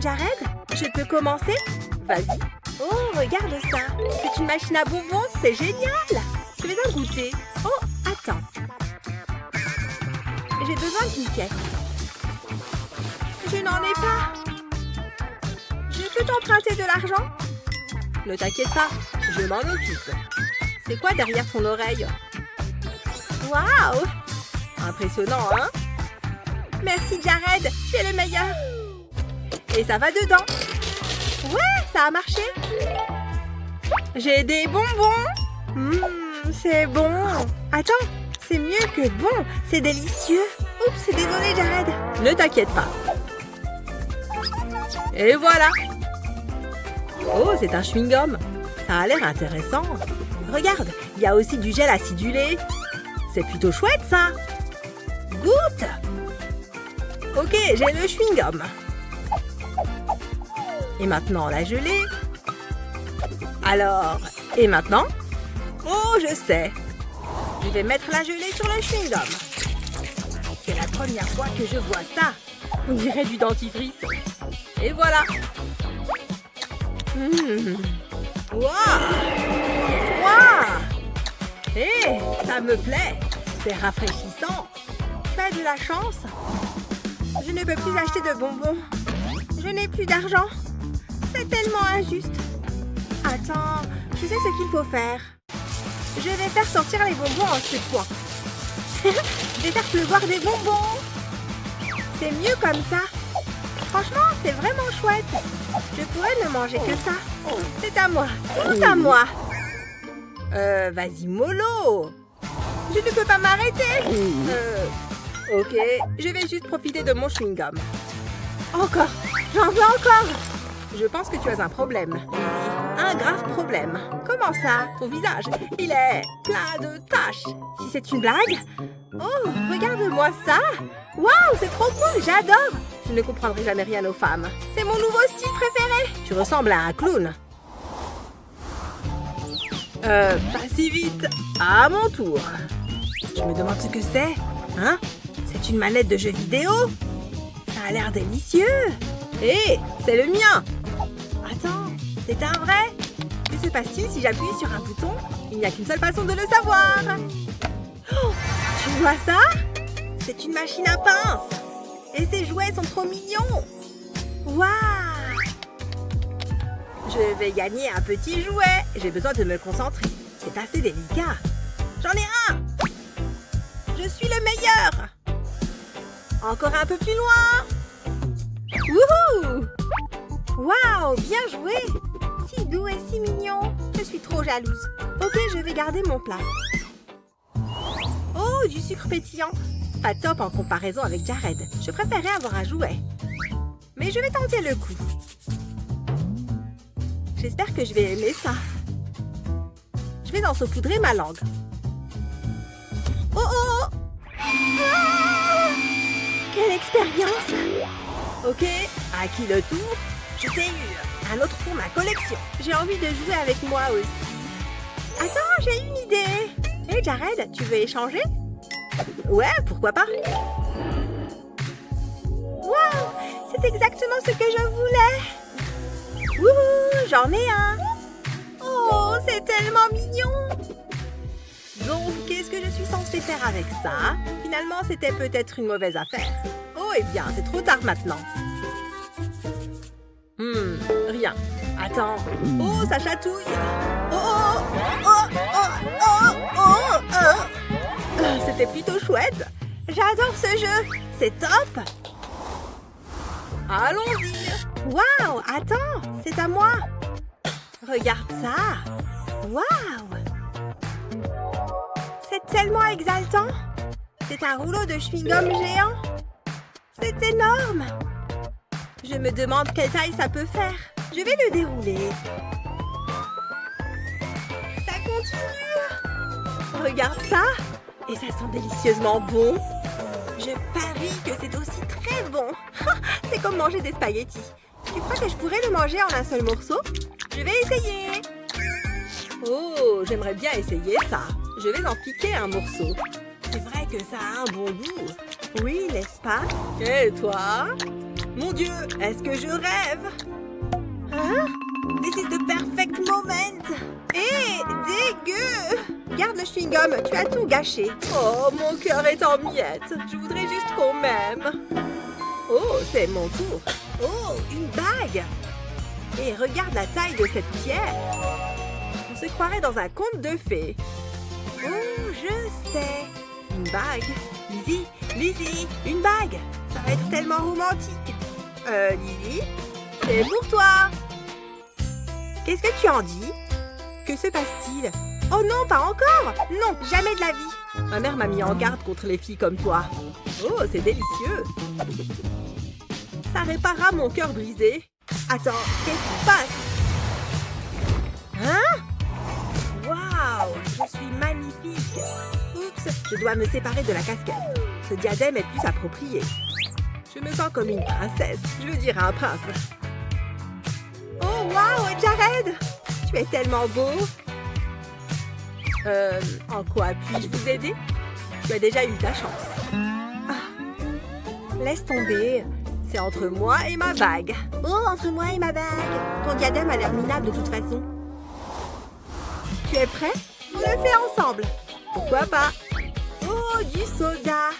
Jared, je peux commencer? Vas-y. Oh, regarde ça. C'est une machine à bonbons, c'est génial. Je vais en goûter. Oh, attends. J'ai besoin d'une pièce. Je n'en ai pas. Je peux t'emprunter de l'argent? Ne t'inquiète pas, je m'en occupe. C'est quoi derrière ton oreille? Waouh! Impressionnant, hein? Merci, Jared, tu es le meilleur. Et ça va dedans. Ouais, ça a marché. J'ai des bonbons. C'est bon. Attends, c'est mieux que bon. C'est délicieux. Oups, désolé, Jared. Ne t'inquiète pas. Et voilà. Oh, c'est un chewing-gum. Ça a l'air intéressant. Regarde, il y a aussi du gel acidulé. C'est plutôt chouette, ça. Goûte. Ok, j'ai le chewing-gum. Et maintenant, la gelée. Alors, et maintenant? Oh, je sais. Je vais mettre la gelée sur le chewing-gum. C'est la première fois que je vois ça. On dirait du dentifrice. Et voilà. Wow, c'est froid. Hé, ça me plaît. C'est rafraîchissant. Tu as de la chance. Je ne peux plus acheter de bonbons. Je n'ai plus d'argent. C'est tellement injuste. Attends, je sais ce qu'il faut faire. Je vais faire sortir les bonbons en surpoids. Je vais faire pleuvoir des bonbons. C'est mieux comme ça. Franchement, c'est vraiment chouette. Je pourrais ne manger que ça. C'est à moi. Tout à moi. Vas-y, mollo. Je ne peux pas m'arrêter. Ok, je vais juste profiter de mon chewing-gum. Encore. J'en veux encore. Je pense que tu as un problème. Un grave problème. Comment ça? Ton visage, il est plein de taches. Si c'est une blague? Oh, regarde-moi ça. Waouh, c'est trop cool, j'adore. Je ne comprendrai jamais rien aux femmes. C'est mon nouveau style préféré. Tu ressembles à un clown. Pas si vite. À mon tour. Je me demande ce que c'est. Hein? C'est une manette de jeu vidéo? Ça a l'air délicieux. Hé, c'est le mien. Attends, c'est un vrai? Que se passe-t-il si j'appuie sur un bouton? Il n'y a qu'une seule façon de le savoir. Oh, tu vois ça? C'est une machine à pince. Et ces jouets sont trop mignons. Waouh! Je vais gagner un petit jouet. J'ai besoin de me concentrer. C'est assez délicat. J'en ai un. Je suis le meilleur. Encore un peu plus loin. Wouhou! Waouh, bien joué. Si doux et si mignon. Je suis trop jalouse. Ok, je vais garder mon plat. Oh, du sucre pétillant. Pas top en comparaison avec Jared. Je préférais avoir un jouet. Mais je vais tenter le coup. J'espère que je vais aimer ça. Je vais en saupoudrer ma langue. Oh oh! Ah! Quelle expérience! Ok, à qui le tour? Je t'ai eu. Un autre pour ma collection. J'ai envie de jouer avec moi aussi. Attends, j'ai une idée. Hé Jared, tu veux échanger? Ouais, pourquoi pas? Waouh, c'est exactement ce que je voulais. Wouhou, j'en ai un. Oh, c'est tellement mignon. Donc, qu'est-ce que je suis censée faire avec ça? Finalement, c'était peut-être une mauvaise affaire. Oh, eh bien, c'est trop tard maintenant. Rien. Attends. Oh, ça chatouille. Oh, oh, oh, oh, oh, oh, oh. C'était plutôt chouette. J'adore ce jeu. C'est top. Allons-y. Waouh, attends, c'est à moi. Regarde ça. Waouh. C'est tellement exaltant. C'est un rouleau de chewing-gum géant. C'est énorme. Je me demande quelle taille ça peut faire. Je vais le dérouler. Ça continue. Regarde ça. Et ça sent délicieusement bon. Je parie que c'est aussi très bon. C'est comme manger des spaghettis. Tu crois que je pourrais le manger en un seul morceau? Je vais essayer. Oh, j'aimerais bien essayer ça. Je vais en piquer un morceau. C'est vrai que ça a un bon goût. Oui, n'est-ce pas? Et toi? Mon Dieu, est-ce que je rêve? Hein? This is the perfect moment. Hé, dégueu! Garde le chewing-gum, tu as tout gâché. Oh, mon cœur est en miettes. Je voudrais juste qu'on m'aime. Oh, c'est mon tour. Oh, une bague. Et regarde la taille de cette pierre. On se croirait dans un conte de fées. Oh, je sais. Une bague. Lizzie, une bague. Ça va être tellement romantique. Lizzie, c'est pour toi. Qu'est-ce que tu en dis? Que se passe-t-il? Oh non, pas encore! Non, jamais de la vie. Ma mère m'a mis en garde contre les filles comme toi. Oh, c'est délicieux. Ça réparera mon cœur brisé. Attends, qu'est-ce qui se passe? Hein? Waouh, je suis magnifique. Oups, je dois me séparer de la casquette. Ce diadème est plus approprié. Je me sens comme une princesse. Je veux dire un prince. Oh, waouh, Jared! Tu es tellement beau. En quoi puis-je vous aider? Tu as déjà eu ta chance. Ah, laisse tomber. C'est entre moi et ma bague. Oh, entre moi et ma bague. Ton diadème a l'air minable de toute façon. Tu es prêt? On le fait ensemble. Pourquoi pas? Oh, du soda.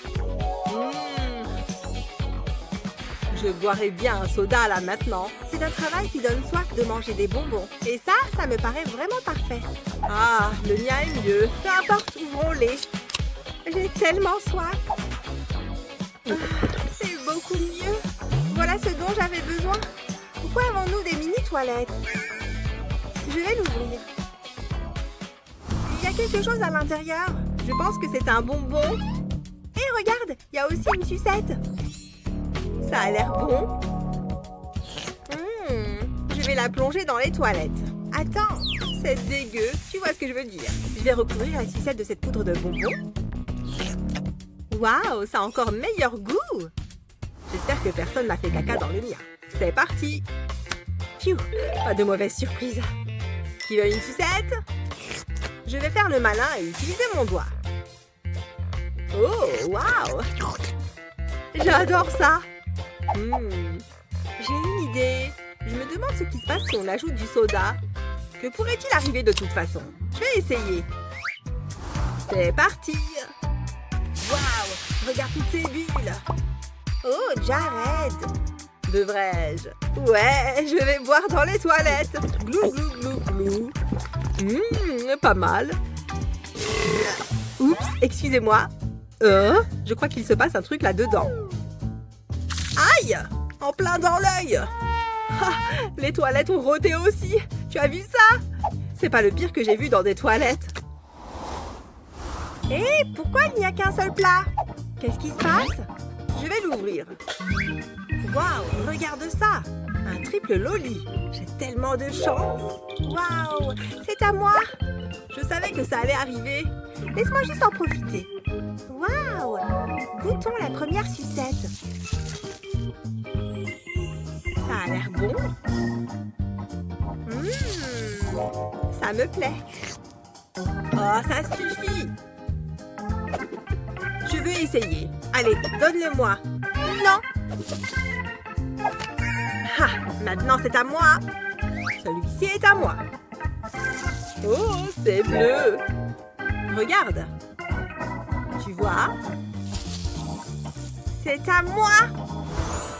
Je boirais bien un soda là maintenant. C'est un travail qui donne soif de manger des bonbons. Et ça me paraît vraiment parfait. Ah, le mien est mieux. Peu importe, ouvrons-les. J'ai tellement soif. Ah, c'est beaucoup mieux. Voilà ce dont j'avais besoin. Pourquoi avons-nous des mini-toilettes? Je vais l'ouvrir. Il y a quelque chose à l'intérieur. Je pense que c'est un bonbon. Et regarde, il y a aussi une sucette. Ça a l'air bon. Je vais la plonger dans les toilettes. Attends, c'est dégueu. Tu vois ce que je veux dire. Je vais recouvrir la sucette de cette poudre de bonbons. Waouh, ça a encore meilleur goût. J'espère que personne n'a fait caca dans le mien. C'est parti. Pfiou, pas de mauvaise surprise. Qui veut une sucette? Je vais faire le malin et utiliser mon doigt. Oh, waouh. J'adore ça. J'ai une idée. Je me demande ce qui se passe si on ajoute du soda. Que pourrait-il arriver de toute façon? Je vais essayer. C'est parti. Waouh, regarde toutes ces bulles. Oh, Jared. Devrais-je? Ouais, je vais boire dans les toilettes. Glou, glou, glou, glou. Pas mal. Oups, excusez-moi. Je crois qu'il se passe un truc là-dedans. Aïe! En plein dans l'œil! Ah, les toilettes ont roté aussi! Tu as vu ça? C'est pas le pire que j'ai vu dans des toilettes. Hé, pourquoi il n'y a qu'un seul plat? Qu'est-ce qui se passe? Je vais l'ouvrir. Waouh, regarde ça! Un triple loli! J'ai tellement de chance! Waouh, c'est à moi! Je savais que ça allait arriver. Laisse-moi juste en profiter. Waouh! Goûtons la première sucette. Ça a l'air bon. Ça me plaît. Oh, ça suffit. Je veux essayer. Allez, donne-le-moi. Non. Ah, maintenant c'est à moi. Celui-ci est à moi. Oh, c'est bleu. Regarde. Tu vois? C'est à moi.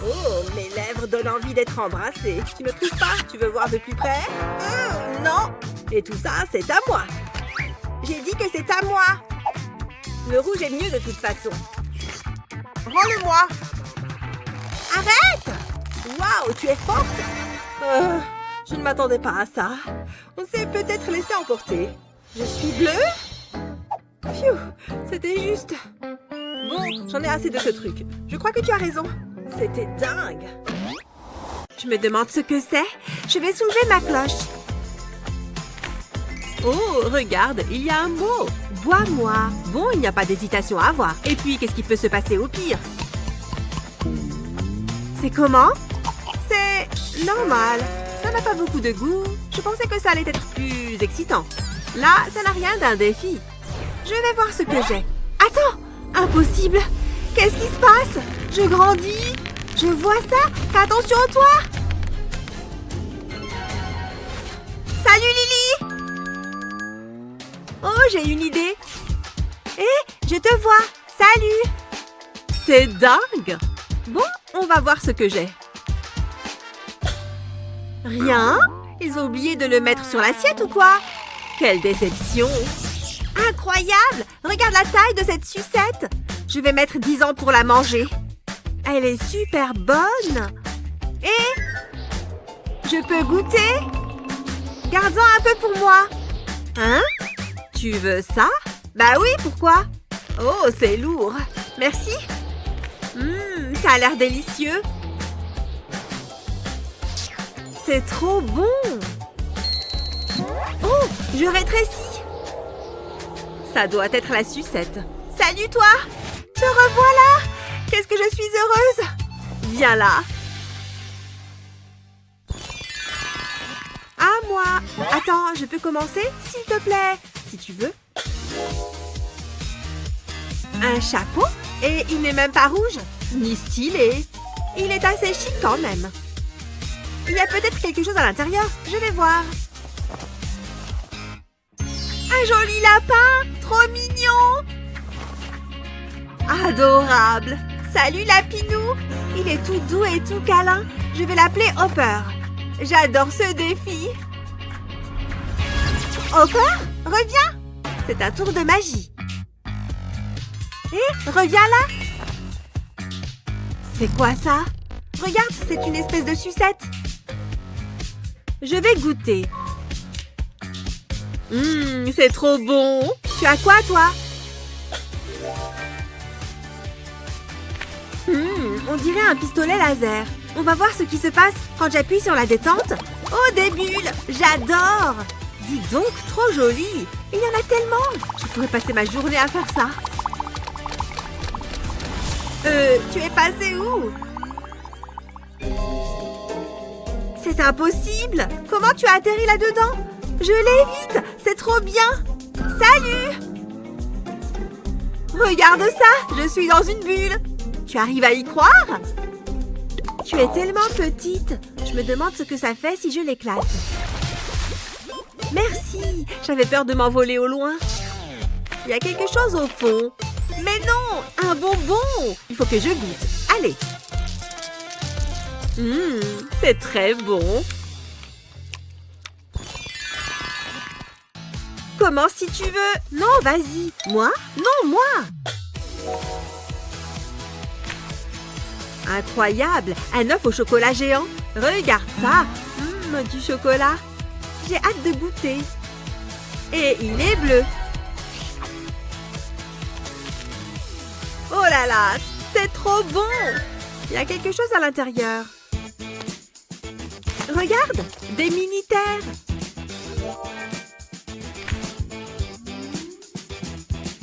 Oh, mes lèvres donnent envie d'être embrassées. Tu me trouves pas? Tu veux voir de plus près? Non. Et tout ça, c'est à moi. J'ai dit que c'est à moi. Le rouge est mieux de toute façon. Rends-le-moi. Arrête! Waouh, tu es forte. Je ne m'attendais pas à ça. On s'est peut-être laissé emporter. Je suis bleue? Pfiou, c'était juste. Bon, j'en ai assez de ce truc. Je crois que tu as raison. C'était dingue. Je me demande ce que c'est. Je vais soulever ma cloche. Oh, regarde, il y a un mot. Bois-moi. Bon, il n'y a pas d'hésitation à avoir. Et puis, qu'est-ce qui peut se passer au pire? C'est comment? C'est normal. Ça n'a pas beaucoup de goût. Je pensais que ça allait être plus excitant. Là, ça n'a rien d'un défi. Je vais voir ce que j'ai. Attends! Impossible! Qu'est-ce qui se passe? Je grandis? Je vois ça. Fais attention à toi. Salut Lily. Oh, j'ai une idée. Hé, je te vois. Salut. C'est dingue. Bon, on va voir ce que j'ai. Rien? Ils ont oublié de le mettre sur l'assiette ou quoi? Quelle déception! Incroyable! Regarde la taille de cette sucette! Je vais mettre 10 ans pour la manger. Elle est super bonne! Et je peux goûter? Garde-en un peu pour moi. Hein? Tu veux ça? Bah oui, pourquoi? Oh, c'est lourd. Merci. Ça a l'air délicieux. C'est trop bon. Oh, je rétrécis. Ça doit être la sucette. Salut toi. Te revoilà. Qu'est-ce que je suis heureuse. Viens là. À moi. Attends, je peux commencer, s'il te plaît, si tu veux. Un chapeau? Et il n'est même pas rouge, ni stylé. Il est assez chic quand même. Il y a peut-être quelque chose à l'intérieur. Je vais voir. Un joli lapin. Trop mignon. Adorable. Salut Lapinou. Il est tout doux et tout câlin. Je vais l'appeler Hopper. J'adore ce défi. Hopper, reviens. C'est un tour de magie. Hé, reviens là. C'est quoi ça? Regarde, c'est une espèce de sucette. Je vais goûter. C'est trop bon. Tu as quoi, toi? On dirait un pistolet laser. On va voir ce qui se passe quand j'appuie sur la détente. Oh, des bulles! J'adore! Dis donc, trop joli! Il y en a tellement! Je pourrais passer ma journée à faire ça. Tu es passé où? C'est impossible! Comment tu as atterri là-dedans? Je l'évite! C'est trop bien! Salut! Regarde ça! Je suis dans une bulle! Tu arrives à y croire? Tu es tellement petite! Je me demande ce que ça fait si je l'éclate. Merci! J'avais peur de m'envoler au loin. Il y a quelque chose au fond. Mais non! Un bonbon! Il faut que je goûte. Allez! C'est très bon. Commence si tu veux. Non, vas-y. Moi? Non, moi. Incroyable. Un œuf au chocolat géant. Regarde ça. Du chocolat. J'ai hâte de goûter. Et il est bleu. Oh là là, c'est trop bon. Il y a quelque chose à l'intérieur. Regarde, des mini-terres.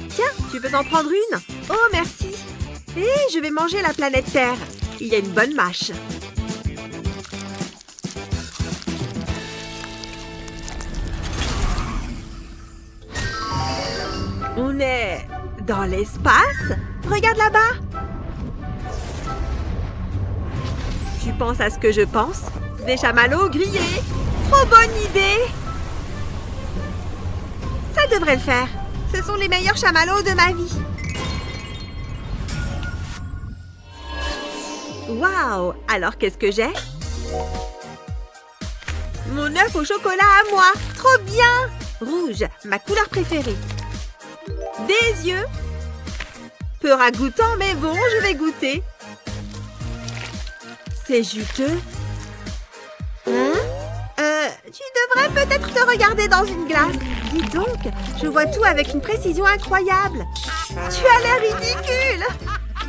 Tiens, tu peux en prendre une? Oh, merci. Et je vais manger la planète Terre. Il y a une bonne mâche. On est dans l'espace? Regarde là-bas. Tu penses à ce que je pense? Des chamallows grillés. Trop bonne idée. Ça devrait le faire. Ce sont les meilleurs chamallows de ma vie. Waouh! Alors qu'est-ce que j'ai? Mon œuf au chocolat à moi. Trop bien! Rouge, ma couleur préférée. Des yeux. Peu ragoûtant, mais bon, je vais goûter. C'est juteux. Hein? Tu devrais peut-être te regarder dans une glace. Dis donc, je vois tout avec une précision incroyable. Tu as l'air ridicule.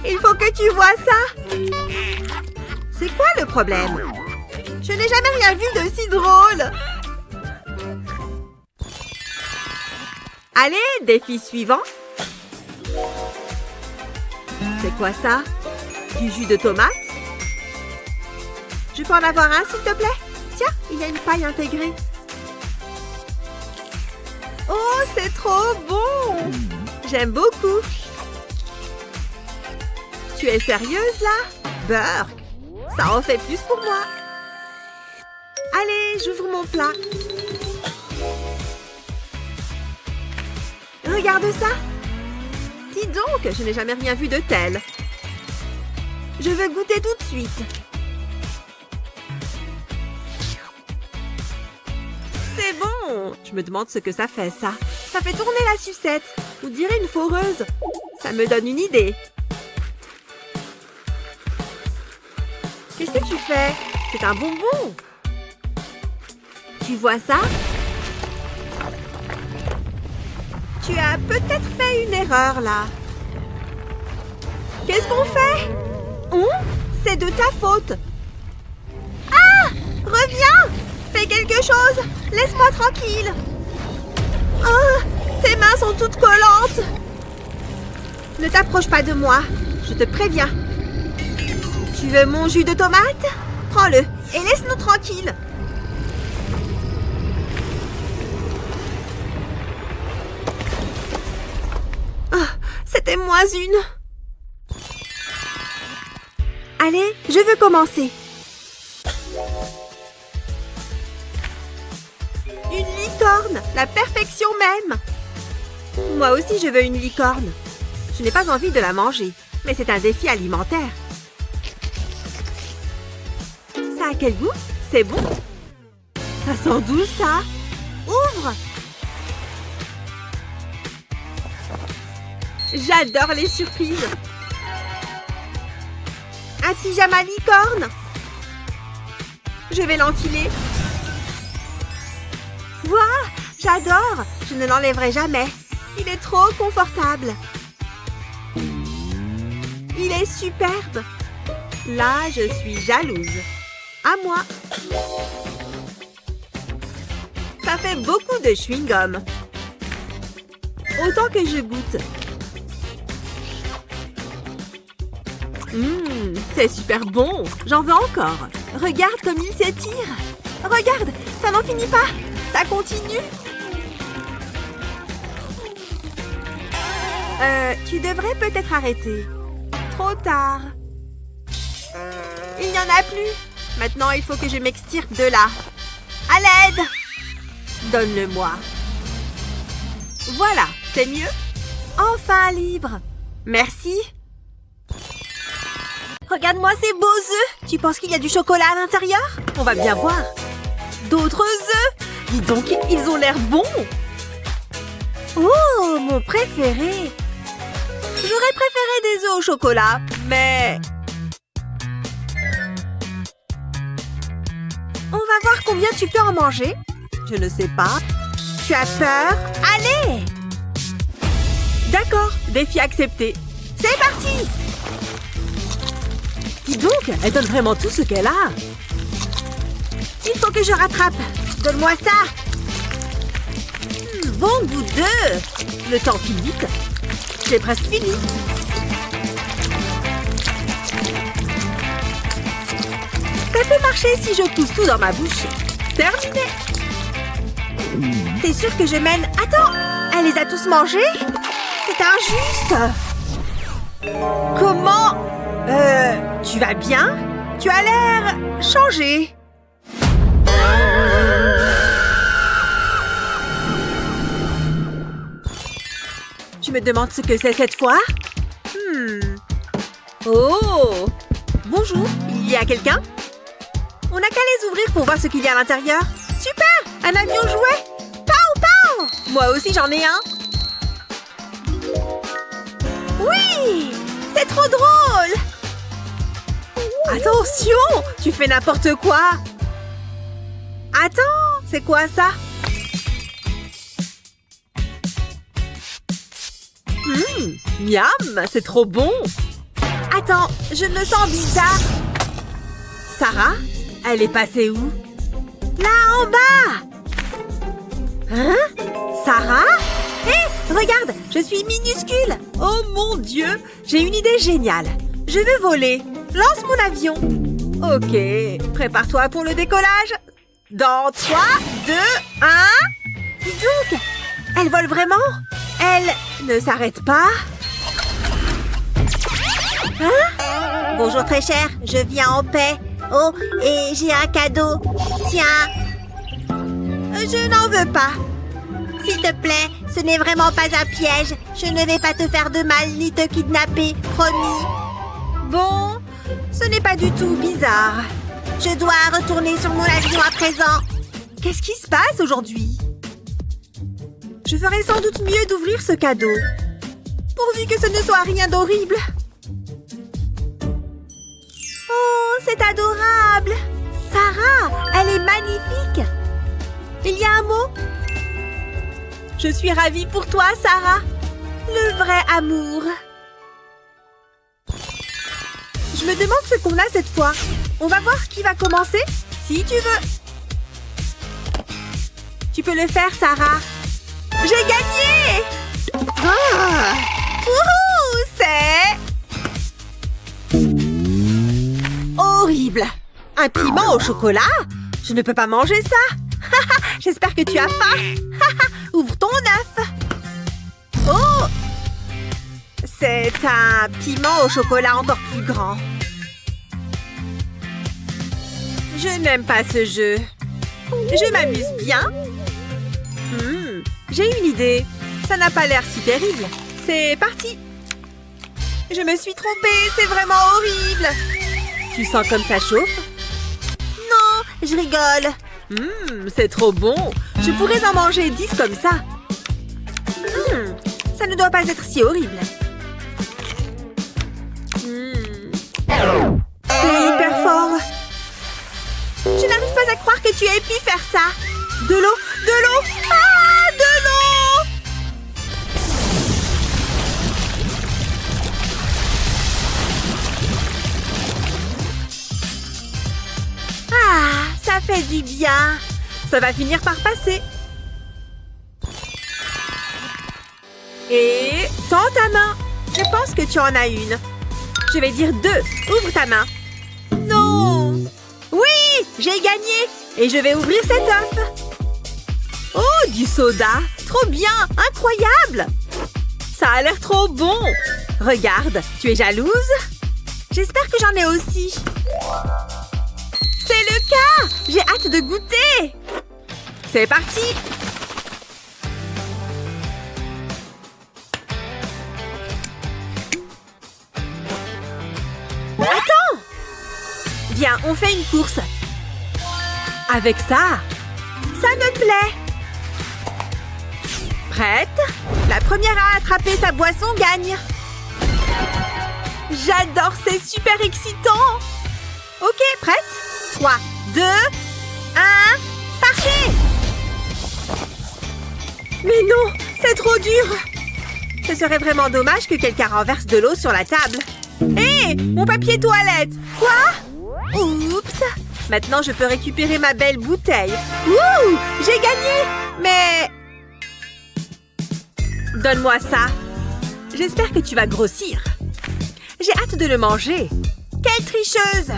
Il faut que tu vois ça. C'est quoi le problème? Je n'ai jamais rien vu de si drôle. Allez, défi suivant. C'est quoi ça? Du jus de tomate? Je peux en avoir un, s'il te plaît? Tiens, il y a une paille intégrée. Oh, c'est trop bon! J'aime beaucoup. Tu es sérieuse, là? Burk, Ça en fait plus pour moi. Allez, j'ouvre mon plat. Regarde ça. Dis donc, je n'ai jamais rien vu de tel. Je veux goûter tout de suite. C'est bon. Je me demande ce que ça fait, ça. Ça fait tourner la sucette. On dirait une foreuse. Ça me donne une idée. Qu'est-ce que tu fais? C'est un bonbon. Tu vois ça? Tu as peut-être fait une erreur, là. Qu'est-ce qu'on fait? C'est de ta faute. Ah! Reviens! Fais quelque chose! Laisse-moi tranquille! Oh! Tes mains sont toutes collantes! Ne t'approche pas de moi, je te préviens. Tu veux mon jus de tomate? Prends-le et laisse-nous tranquilles. Oh, c'était moins une. Allez, je veux commencer. Une licorne, la perfection même. Moi aussi, je veux une licorne. Je n'ai pas envie de la manger, mais c'est un défi alimentaire. Ça a quel goût? C'est bon. Ça sent doux, ça. Ouvre! J'adore les surprises. Un pyjama licorne. Je vais l'enfiler. Waouh, j'adore. Je ne l'enlèverai jamais. Il est trop confortable. Il est superbe. Là, je suis jalouse. À moi. Ça fait beaucoup de chewing-gum. Autant que je goûte. C'est super bon. J'en veux encore. Regarde comme il s'étire. Regarde, ça n'en finit pas. Ça continue. Tu devrais peut-être arrêter. Trop tard. Il n'y en a plus. Maintenant, il faut que je m'extirpe de là. À l'aide! Donne-le-moi. Voilà, c'est mieux. Enfin libre. Merci. Regarde-moi ces beaux œufs. Tu penses qu'il y a du chocolat à l'intérieur? On va bien voir. D'autres œufs. Dis donc, ils ont l'air bons. Oh, mon préféré. J'aurais préféré des œufs au chocolat, mais... On va voir combien tu peux en manger. Je ne sais pas. Tu as peur? Allez! D'accord, défi accepté. C'est parti! Dis donc, elle donne vraiment tout ce qu'elle a. Il faut que je rattrape. Donne-moi ça. Bon goût d'œuf. Le temps file vite. J'ai presque fini. Ça peut marcher si je pousse tout dans ma bouche. Terminé. C'est sûr que je mène... Attends, elle les a tous mangés? C'est injuste. Comment... tu vas bien? Tu as l'air changé. Je me demande ce que c'est cette fois. Oh! Bonjour, il y a quelqu'un? On n'a qu'à les ouvrir pour voir ce qu'il y a à l'intérieur. Super! Un avion jouet! Pow, pow! Moi aussi, j'en ai un. Oui! C'est trop drôle! Attention! Tu fais n'importe quoi! Attends! C'est quoi ça? Miam! C'est trop bon! Attends, je me sens bizarre. Sarah? Elle est passée où? Là, en bas! Hein? Sarah? Hé, regarde, je suis minuscule. Oh mon Dieu, j'ai une idée géniale. Je veux voler. Lance mon avion. Ok, prépare-toi pour le décollage. Dans 3, 2, 1... Dis donc, elle vole vraiment? Elle ne s'arrête pas? Hein? Bonjour très cher, je viens en paix. Oh, et j'ai un cadeau. Tiens. Je n'en veux pas. S'il te plaît, ce n'est vraiment pas un piège. Je ne vais pas te faire de mal ni te kidnapper, promis. Bon, ce n'est pas du tout bizarre. Je dois retourner sur mon avion à présent. Qu'est-ce qui se passe aujourd'hui? Je ferais sans doute mieux d'ouvrir ce cadeau. Pourvu que ce ne soit rien d'horrible. Oh, c'est adorable! Sarah, elle est magnifique! Il y a un mot? Je suis ravie pour toi, Sarah. Le vrai amour. Je me demande ce qu'on a cette fois. On va voir qui va commencer, si tu veux. Tu peux le faire, Sarah. J'ai gagné! Ah! Wouhou! C'est... horrible! Un piment au chocolat? Je ne peux pas manger ça! J'espère que tu as faim! Ouvre ton œuf! Oh! C'est un piment au chocolat encore plus grand. Je n'aime pas ce jeu. Je m'amuse bien. J'ai une idée. Ça n'a pas l'air si terrible. C'est parti! Je me suis trompée, c'est vraiment horrible! Tu sens comme ça chauffe? Non, je rigole. C'est trop bon. Je pourrais en manger 10 comme ça. Ça ne doit pas être si horrible. C'est hyper fort. Je n'arrive pas à croire que tu aies pu faire ça. De l'eau, de l'eau. Ah, de l'eau! Ah, ça fait du bien. Ça va finir par passer. Et tends ta main. Je pense que tu en as une. Je vais dire 2. Ouvre ta main. Non! Oui! J'ai gagné! Et je vais ouvrir cet œuf. Oh, du soda! Trop bien! Incroyable! Ça a l'air trop bon! Regarde, tu es jalouse? J'espère que j'en ai aussi. C'est le cas! J'ai hâte de goûter! C'est parti! Attends! Viens, on fait une course. Avec ça, ça me plaît. Prête? La première à attraper sa boisson gagne. J'adore, c'est super excitant. Ok, prête? 3, 2, 1, partez! Mais non, c'est trop dur. Ce serait vraiment dommage que quelqu'un renverse de l'eau sur la table. Hé, mon papier toilette! Quoi? Oups! Maintenant, je peux récupérer ma belle bouteille. Ouh! J'ai gagné! Mais... donne-moi ça. J'espère que tu vas grossir. J'ai hâte de le manger. Quelle tricheuse!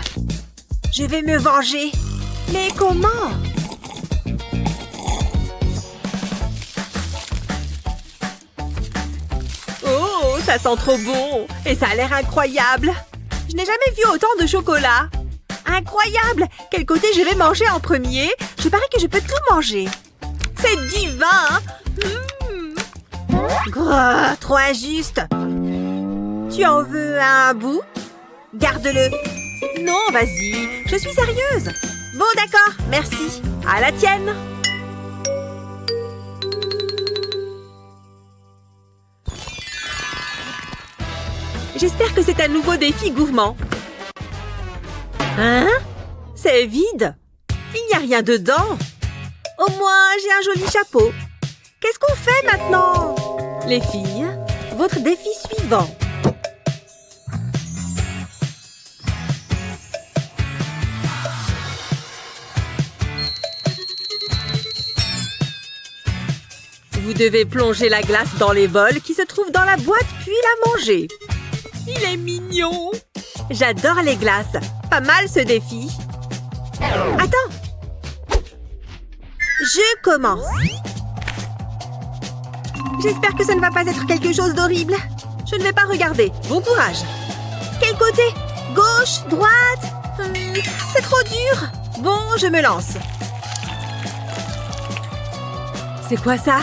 Je vais me venger. Mais comment? Oh, ça sent trop bon! Et ça a l'air incroyable! Je n'ai jamais vu autant de chocolat! Incroyable! Quel côté je vais manger en premier? Je parie que je peux tout manger! C'est divin! Grrr, trop injuste! Tu en veux un bout? Garde-le! Non, vas-y! Je suis sérieuse! Bon, d'accord, merci! À la tienne! J'espère que c'est un nouveau défi gourmand. Hein? C'est vide. Il n'y a rien dedans. Au moins, j'ai un joli chapeau. Qu'est-ce qu'on fait maintenant? Les filles, votre défi suivant. Vous devez plonger la glace dans les bols qui se trouvent dans la boîte puis la manger. Il est mignon! J'adore les glaces. Pas mal ce défi. Attends! Je commence. J'espère que ça ne va pas être quelque chose d'horrible. Je ne vais pas regarder. Bon courage. Quel côté? Gauche, droite. C'est trop dur. Bon, je me lance. C'est quoi ça?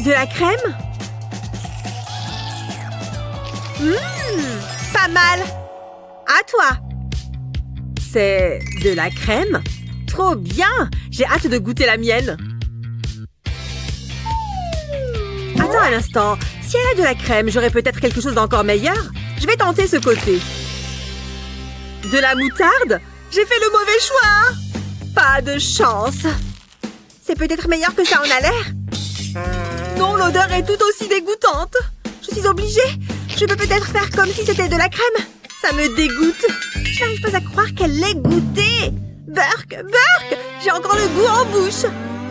De la crème? Pas mal. À toi. C'est de la crème? Trop bien! J'ai hâte de goûter la mienne. Attends un instant. Si elle a de la crème, j'aurais peut-être quelque chose d'encore meilleur. Je vais tenter ce côté. De la moutarde? J'ai fait le mauvais choix! Pas de chance. C'est peut-être meilleur que ça en a l'air. Non, l'odeur est tout aussi dégoûtante. Je suis obligée. Je peux peut-être faire comme si c'était de la crème. Ça me dégoûte. Je n'arrive pas à croire qu'elle l'ait goûté. Burk, Burk, j'ai encore le goût en bouche.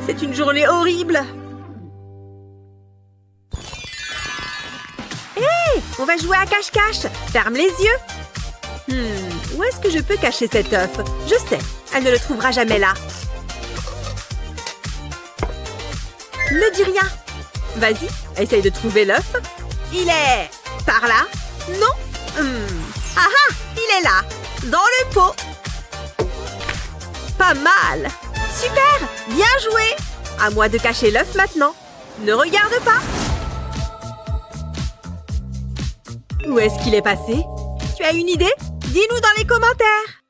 C'est une journée horrible. Hé, on va jouer à cache-cache. Ferme les yeux. Où est-ce que je peux cacher cet œuf? Je sais, elle ne le trouvera jamais là. Ne dis rien. Vas-y, essaye de trouver l'œuf. Il est par là? Non. Ah ah, il est là, dans le pot. Pas mal. Super, bien joué. À moi de cacher l'œuf maintenant. Ne regarde pas. Où est-ce qu'il est passé? Tu as une idée? Dis-nous dans les commentaires.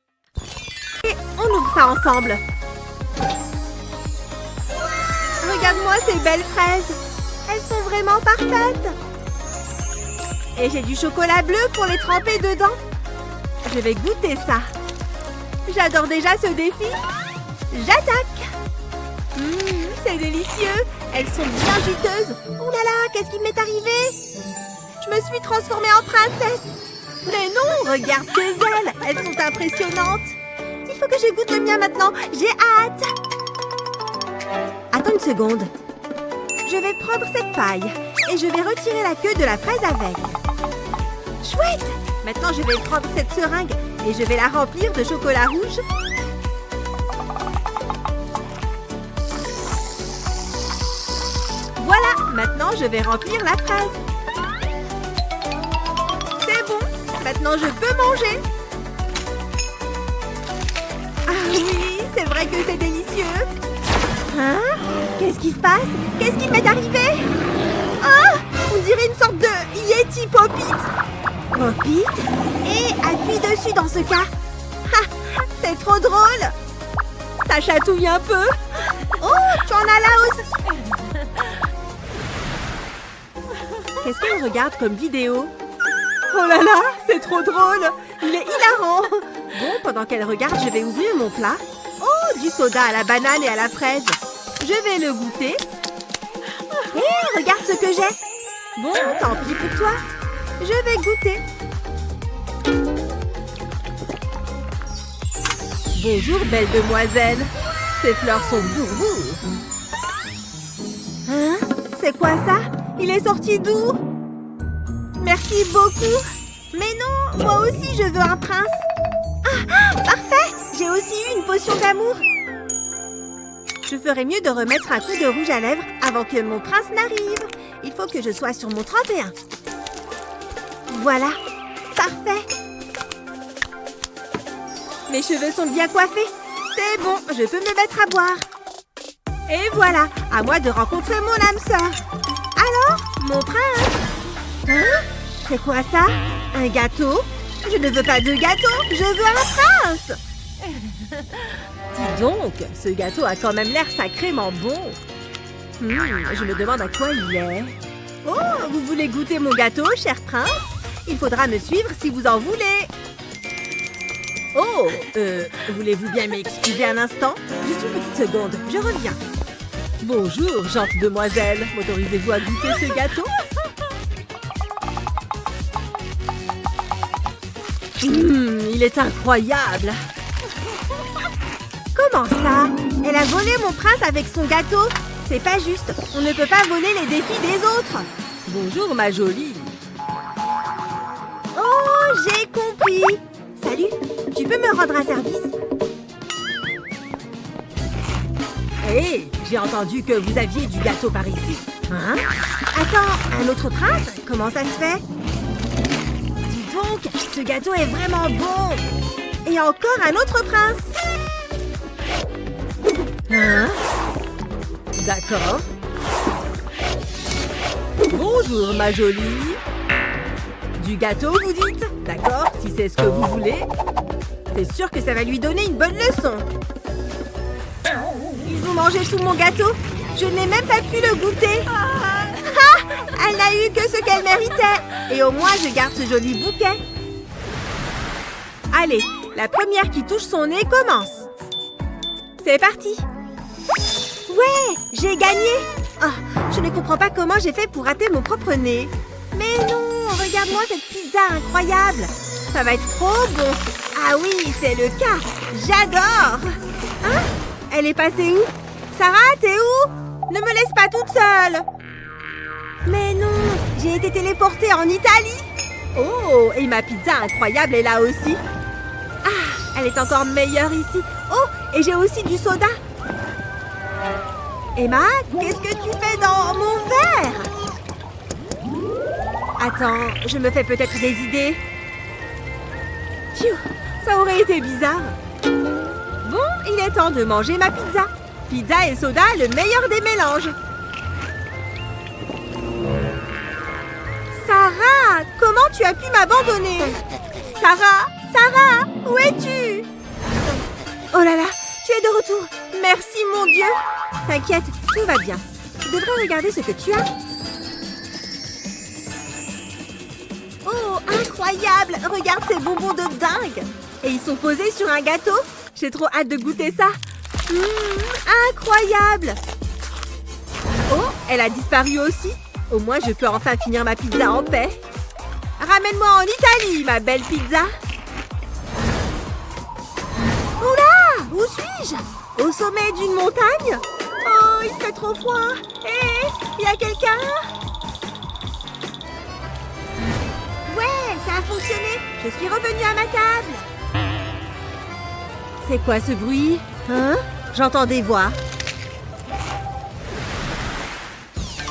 Et on ouvre ça ensemble. Regarde-moi ces belles fraises. Elles sont vraiment parfaites. Et j'ai du chocolat bleu pour les tremper dedans. Je vais goûter ça. J'adore déjà ce défi. J'attaque. C'est délicieux. Elles sont bien juteuses. Oh là là, qu'est-ce qui m'est arrivé? Je me suis transformée en princesse. Mais non, regarde tes ailes. Elles sont impressionnantes. Il faut que je goûte le mien maintenant. J'ai hâte. Attends une seconde. Je vais prendre cette paille et je vais retirer la queue de la fraise avec. Chouette! Maintenant, je vais prendre cette seringue et je vais la remplir de chocolat rouge. Voilà, maintenant je vais remplir la fraise. C'est bon, maintenant je peux manger. Ah oui, c'est vrai que c'est délicieux. Hein? Qu'est-ce qui se passe? Qu'est-ce qui m'est arrivé? Ah! On dirait une sorte de Yeti Pop-It. Pop-It? Et appuie dessus dans ce cas. Ah, c'est trop drôle. Ça chatouille un peu. Oh, tu en as là aussi. Qu'est-ce qu'elle regarde comme vidéo? Oh là là, c'est trop drôle. Il est hilarant. Bon, pendant qu'elle regarde, je vais ouvrir mon plat. Oh, du soda à la banane et à la fraise. Je vais le goûter. Hé, regarde ce que j'ai. Bon, tant pis pour toi. Je vais goûter. Bonjour, belle demoiselle. Ces fleurs sont pour vous. Hein? C'est quoi ça? Il est sorti d'où? Merci beaucoup. Mais non, moi aussi je veux un prince. Ah, parfait! J'ai aussi eu une potion d'amour. Je ferais mieux de remettre un coup de rouge à lèvres avant que mon prince n'arrive. Il faut que je sois sur mon 31. Voilà, parfait. Mes cheveux sont bien coiffés. C'est bon, je peux me mettre à boire. Et voilà, à moi de rencontrer mon âme sœur. Alors, mon prince? Hein? C'est quoi ça? Un gâteau? Je ne veux pas de gâteau, je veux un prince. Dis donc, ce gâteau a quand même l'air sacrément bon. Je me demande à quoi il est. Oh, vous voulez goûter mon gâteau, cher prince? Il faudra me suivre si vous en voulez. Oh, voulez-vous bien m'excuser un instant? Juste une petite seconde, je reviens. Bonjour, gentille demoiselle. M'autorisez-vous à goûter ce gâteau? Il est incroyable. Comment ça? Elle a volé mon prince avec son gâteau. C'est pas juste. On ne peut pas voler les défis des autres. Bonjour, ma jolie. Oh, j'ai compris. Salut, tu peux me rendre un service? Hé, j'ai entendu que vous aviez du gâteau par ici. Hein? Attends, un autre prince? Comment ça se fait? Dis donc, magnifique! Ce gâteau est vraiment bon! Et encore un autre prince! Hein? D'accord. Bonjour, ma jolie. Du gâteau, vous dites? D'accord, si c'est ce que vous voulez. C'est sûr que ça va lui donner une bonne leçon. Ils ont mangé tout mon gâteau. Je n'ai même pas pu le goûter. Ah, elle n'a eu que ce qu'elle méritait. Et au moins, je garde ce joli bouquet. Allez, la première qui touche son nez commence. C'est parti. Ouais, j'ai gagné. Oh, je ne comprends pas comment j'ai fait pour rater mon propre nez. Mais non, regarde-moi cette pizza incroyable. Ça va être trop bon. Ah oui, c'est le cas. J'adore. Hein? Elle est passée où? Sarah, t'es où? Ne me laisse pas toute seule. Mais non, j'ai été téléportée en Italie. Oh, et ma pizza incroyable est là aussi. Ah, elle est encore meilleure ici. Oh, et j'ai aussi du soda. Emma, qu'est-ce que tu fais dans mon verre? Attends, je me fais peut-être des idées. Phew, ça aurait été bizarre. Bon, il est temps de manger ma pizza. Pizza et soda, le meilleur des mélanges. Sarah, comment tu as pu m'abandonner? Sarah, où es-tu? Oh là là, tu es de retour. Merci, mon Dieu. T'inquiète, tout va bien. Tu devrais regarder ce que tu as. Oh, incroyable! Regarde ces bonbons de dingue! Et ils sont posés sur un gâteau. J'ai trop hâte de goûter ça. Incroyable! Oh, elle a disparu aussi. Au moins, je peux enfin finir ma pizza en paix. Ramène-moi en Italie, ma belle pizza. Oula! Où suis-je? Au sommet d'une montagne? Oh, il fait trop froid. Hé, il y a quelqu'un? Ouais, ça a fonctionné. Je suis revenue à ma table. C'est quoi ce bruit? Hein? J'entends des voix.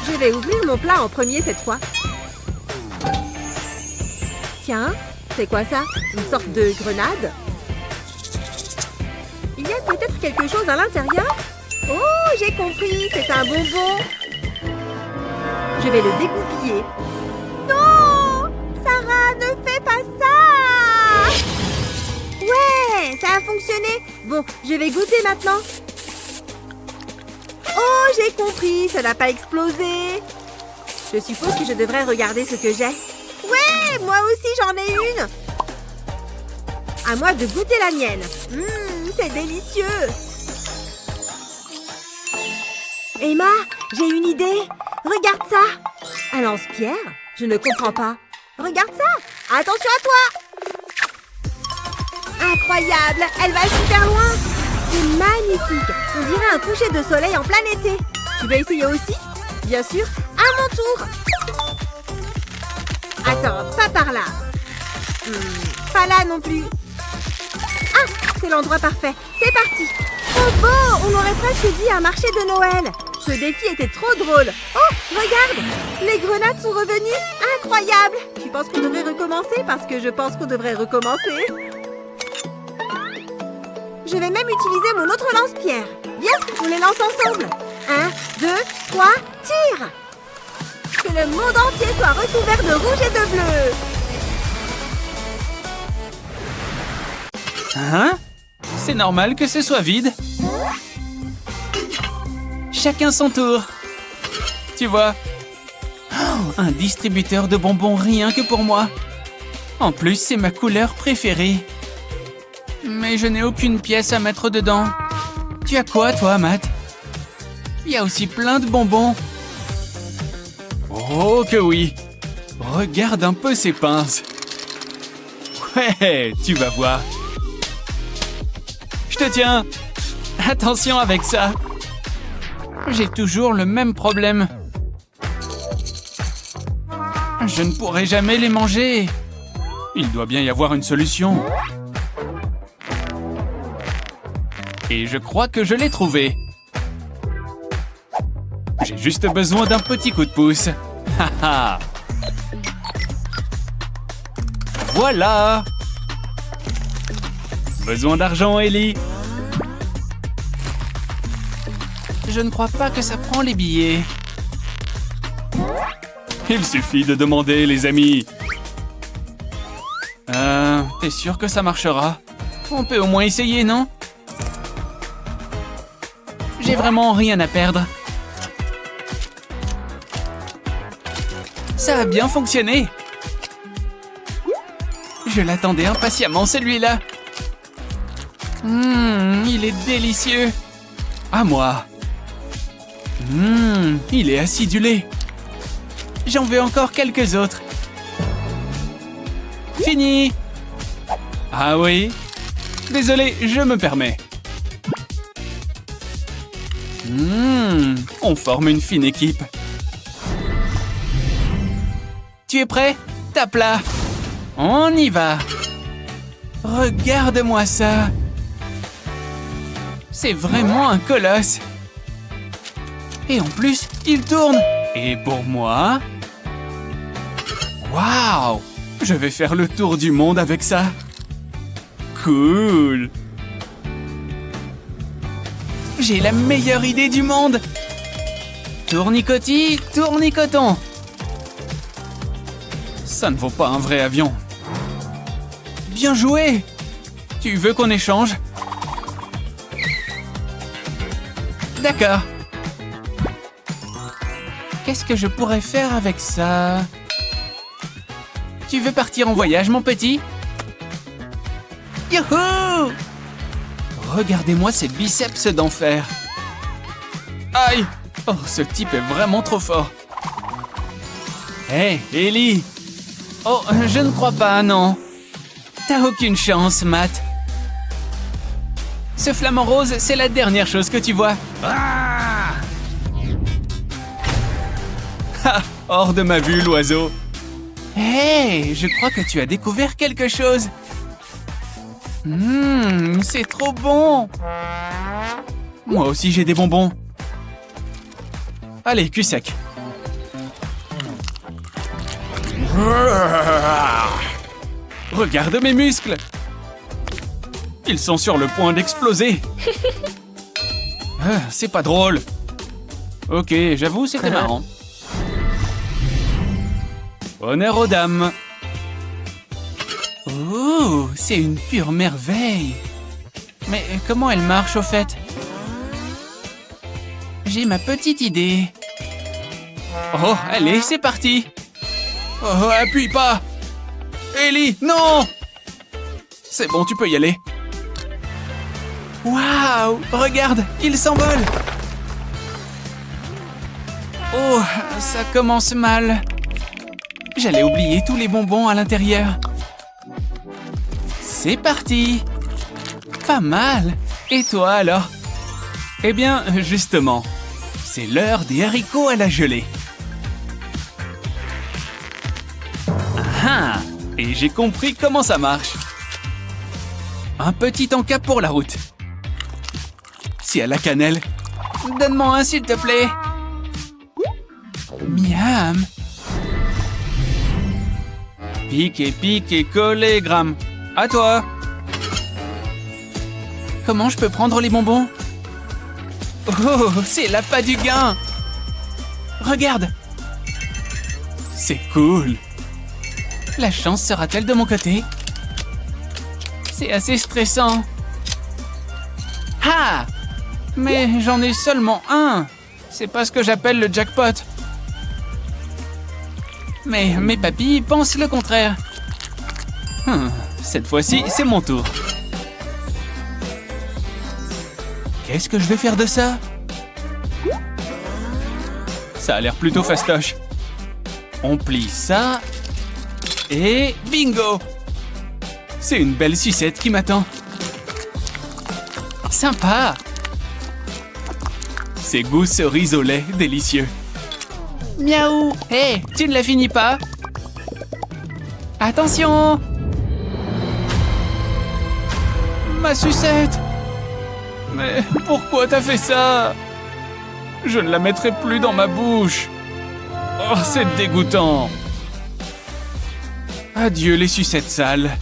Je vais ouvrir mon plat en premier cette fois. Tiens, c'est quoi ça? Une sorte de grenade? Il y a peut-être quelque chose à l'intérieur? Oh, j'ai compris, c'est un bonbon. Je vais le dégoupiller. Non! Sarah, ne fais pas ça! Ouais, ça a fonctionné. Bon, je vais goûter maintenant. Oh, j'ai compris, ça n'a pas explosé. Je suppose que je devrais regarder ce que j'ai. Ouais, moi aussi j'en ai une. À moi de goûter la mienne. C'est délicieux. Emma, j'ai une idée. Regarde ça. Un lance-pierre? Je ne comprends pas. Regarde ça. Attention à toi. Incroyable, elle va super loin. C'est magnifique. On dirait un coucher de soleil en plein été. Tu veux essayer aussi? Bien sûr, à mon tour. Attends, pas par là. Pas là non plus. Ah, c'est l'endroit parfait. C'est parti. Oh bon, on aurait presque dit un marché de Noël. Ce défi était trop drôle. Oh, regarde, les grenades sont revenues. Incroyable. Tu penses qu'on devrait recommencer? Parce que je pense qu'on devrait recommencer. Je vais même utiliser mon autre lance-pierre. Viens, on les lance ensemble. 1, 2, 3, tire! Que le monde entier soit recouvert de rouge et de bleu. Hein? C'est normal que ce soit vide. Chacun son tour. Tu vois, un distributeur de bonbons rien que pour moi. En plus, c'est ma couleur préférée. Mais je n'ai aucune pièce à mettre dedans. Tu as quoi, toi, Matt? Il y a aussi plein de bonbons. Oh que oui! Regarde un peu ces pinces. Ouais, tu vas voir. Je te tiens. Attention avec ça. J'ai toujours le même problème. Je ne pourrai jamais les manger. Il doit bien y avoir une solution. Et je crois que je l'ai trouvé. J'ai juste besoin d'un petit coup de pouce. Haha. voilà! Besoin d'argent, Ellie? Je ne crois pas que ça prend les billets. Il suffit de demander, les amis. T'es sûr que ça marchera? On peut au moins essayer, non? J'ai vraiment rien à perdre. Ça a bien fonctionné. Je l'attendais impatiemment, celui-là. Il est délicieux. À moi. Il est acidulé. J'en veux encore quelques autres. Fini. Ah oui. Désolé, je me permets. On forme une fine équipe. Tu es prêt? Tape là. On y va. Regarde-moi ça. C'est vraiment un colosse. Et en plus, il tourne. Et pour moi... Waouh! Je vais faire le tour du monde avec ça. Cool. J'ai la meilleure idée du monde. Tournicotis, tournicoton. Ça ne vaut pas un vrai avion. Bien joué. Tu veux qu'on échange? D'accord. Qu'est-ce que je pourrais faire avec ça? Tu veux partir en voyage, mon petit? Youhou! Regardez-moi ces biceps d'enfer. Aïe! Oh, ce type est vraiment trop fort. Hé, Ellie! Oh, je ne crois pas, non. T'as aucune chance, Matt. Ce flamant rose, c'est la dernière chose que tu vois. Ah! Ha! Hors de ma vue, l'oiseau. Hé, je crois que tu as découvert quelque chose. C'est trop bon. Moi aussi, j'ai des bonbons. Allez, cul sec. Regarde mes muscles. Ils sont sur le point d'exploser. C'est pas drôle. Ok, j'avoue, c'était marrant. Honneur aux dames. Oh, c'est une pure merveille. Mais comment elle marche au fait? J'ai ma petite idée. Oh, allez, c'est parti. Oh, appuie pas. Ellie, non. C'est bon, tu peux y aller. Waouh, regarde, il s'envole. Oh, ça commence mal. J'allais oublier tous les bonbons à l'intérieur. C'est parti. Pas mal. Et toi alors? Eh bien, justement, c'est l'heure des haricots à la gelée. Ah, et j'ai compris comment ça marche. Un petit encas pour la route. Si à la cannelle, donne-moi un s'il te plaît. Miam. Pique et collé, Gram. À toi. Comment je peux prendre les bonbons? Oh, c'est l'appât du gain. Regarde. C'est cool. La chance sera-t-elle de mon côté? C'est assez stressant. Ah! Mais j'en ai seulement un. C'est pas ce que j'appelle le jackpot. Mais mes papilles pensent le contraire. Cette fois-ci, c'est mon tour. Qu'est-ce que je vais faire de ça? Ça a l'air plutôt fastoche. On plie ça. Et bingo! C'est une belle sucette qui m'attend. Sympa! C'est goût cerise au lait délicieux. Miaou! Hé, tu ne la finis pas? Attention! Ma sucette! Mais pourquoi t'as fait ça? Je ne la mettrai plus dans ma bouche. Oh, c'est dégoûtant. Adieu les sucettes sales.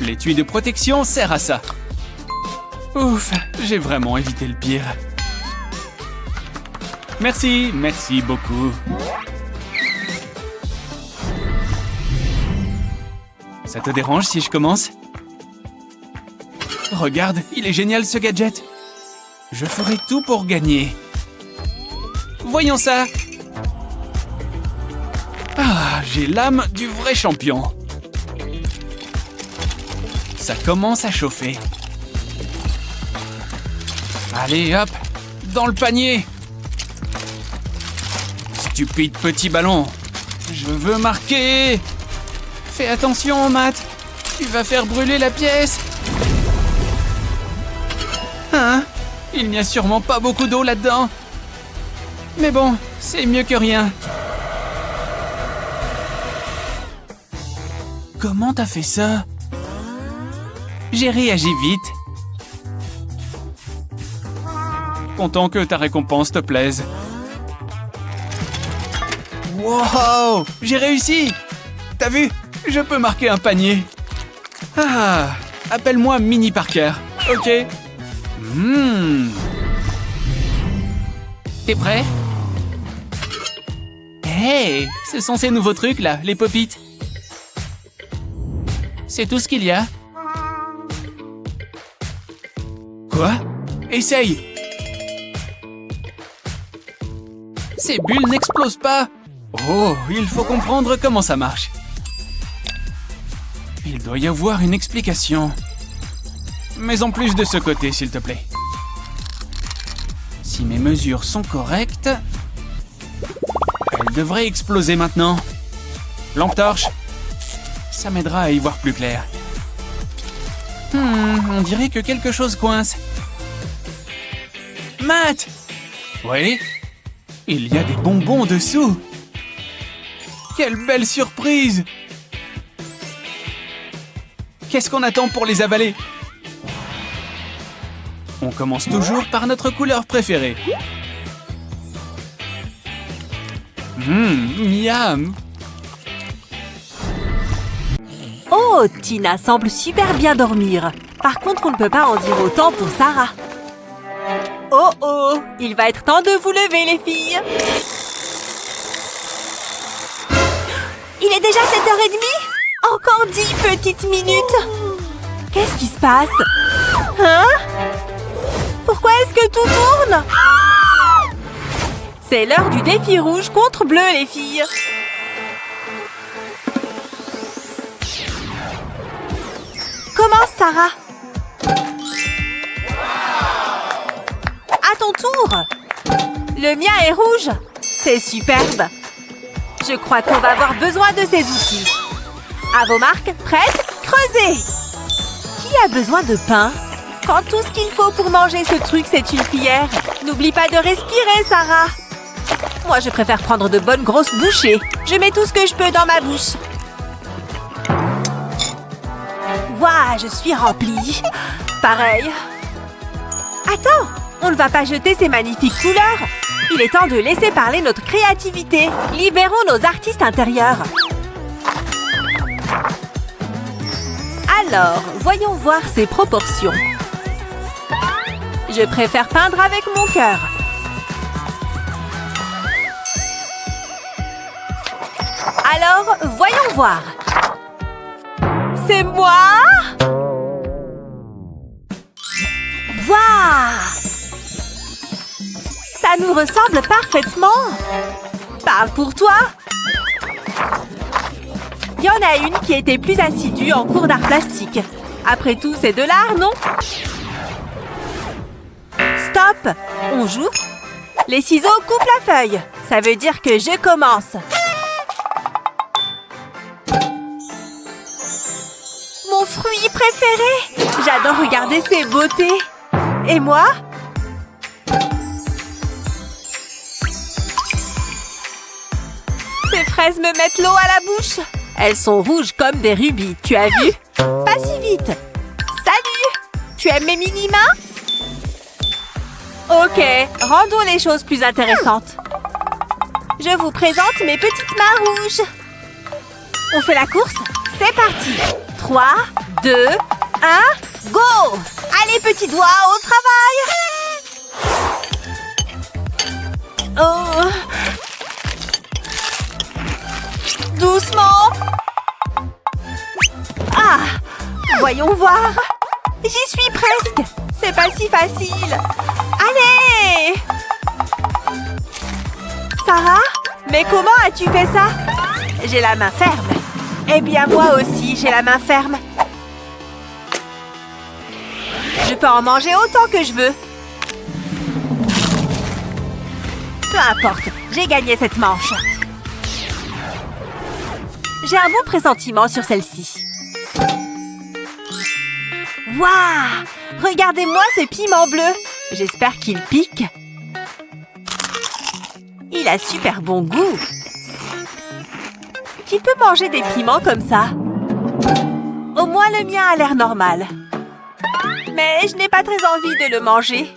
L'étui de protection sert à ça. Ouf, j'ai vraiment évité le pire. Merci, merci beaucoup. Ça te dérange si je commence? Regarde, il est génial ce gadget. Je ferai tout pour gagner. Voyons ça. Ah, j'ai l'âme du vrai champion. Ça commence à chauffer. Allez, hop, dans le panier. Stupide petit ballon. Je veux marquer. Fais attention, Matt. Tu vas faire brûler la pièce. Hein? Il n'y a sûrement pas beaucoup d'eau là-dedans. Mais bon, c'est mieux que rien. Comment t'as fait ça? J'ai réagi vite. Content que ta récompense te plaise. Wow! J'ai réussi! T'as vu? Je peux marquer un panier. Ah! Appelle-moi Mini Parker. Ok. T'es prêt? Hey! Ce sont ces nouveaux trucs là, les pop-it. C'est tout ce qu'il y a. Quoi? Essaye! Ces bulles n'explosent pas! Oh, il faut comprendre comment ça marche. Il doit y avoir une explication. Mais en plus de ce côté, s'il te plaît. Si mes mesures sont correctes, elle devrait exploser maintenant. Lampe torche. Ça m'aidera à y voir plus clair. On dirait que quelque chose coince. Matt! Oui? Il y a des bonbons dessous. Quelle belle surprise! Qu'est-ce qu'on attend pour les avaler? On commence toujours par notre couleur préférée. Miam! Oh, Tina semble super bien dormir. Par contre, on ne peut pas en dire autant pour Sarah. Oh oh, il va être temps de vous lever, les filles. Il est déjà 7h30? Encore 10 petites minutes. Qu'est-ce qui se passe? Hein? Pourquoi est-ce que tout tourne? C'est l'heure du défi rouge contre bleu, les filles. Commence, Sarah. À ton tour. Le mien est rouge. C'est superbe. Je crois qu'on va avoir besoin de ces outils. À vos marques, prêtes, creusez. Qui a besoin de pain? Quand tout ce qu'il faut pour manger ce truc, c'est une cuillère. N'oublie pas de respirer, Sarah. Moi, je préfère prendre de bonnes grosses bouchées. Je mets tout ce que je peux dans ma bouche. Waouh, je suis remplie. Pareil. Attends, on ne va pas jeter ces magnifiques couleurs. Il est temps de laisser parler notre créativité. Libérons nos artistes intérieurs. Alors, voyons voir ses proportions. Je préfère peindre avec mon cœur. Alors, voyons voir. C'est moi? Waouh! Ça nous ressemble parfaitement. Parle pour toi. Il y en a une qui était plus assidue en cours d'art plastique. Après tout, c'est de l'art, non? Stop! On joue? Les ciseaux coupent la feuille. Ça veut dire que je commence. Mon fruit préféré. J'adore regarder ces beautés. Et moi? Ces fraises me mettent l'eau à la bouche. Elles sont rouges comme des rubis. Tu as vu? Pas si vite. Salut. Tu aimes mes mini-mains? Ok, rendons les choses plus intéressantes. Je vous présente mes petites mains rouges. On fait la course? C'est parti! 3, 2, 1, go! Allez, petits doigts, au travail! Oh! Doucement! Ah! Voyons voir! J'y suis presque! C'est pas si facile! Allez! Sarah? Mais comment as-tu fait ça? J'ai la main ferme. Eh bien, moi aussi, j'ai la main ferme. Je peux en manger autant que je veux. Peu importe, j'ai gagné cette manche. J'ai un bon pressentiment sur celle-ci. Waouh! Regardez-moi ce piment bleu. J'espère qu'il pique. Il a super bon goût. Qui peut manger des piments comme ça? Au moins le mien a l'air normal. Mais je n'ai pas très envie de le manger.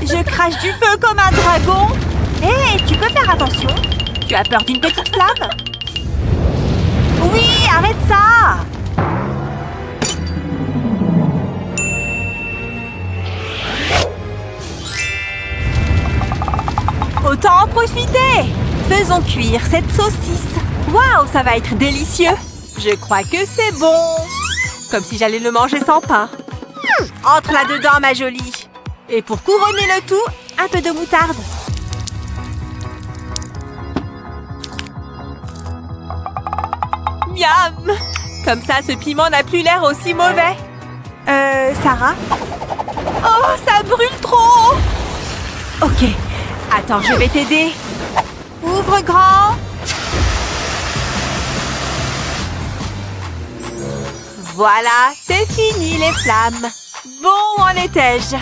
Je crache du feu comme un dragon. Hé, tu peux faire attention? Tu as peur d'une petite flamme? Oui, arrête ça! Autant en profiter! Faisons cuire cette saucisse. Waouh, ça va être délicieux! Je crois que c'est bon! Comme si j'allais le manger sans pain. Entre là-dedans, ma jolie! Et pour couronner le tout, un peu de moutarde. Miam! Comme ça, ce piment n'a plus l'air aussi mauvais. Sarah? Oh, ça brûle trop! Ok. Attends, je vais t'aider. Ouvre grand. Voilà, c'est fini les flammes. Bon, en étais-je?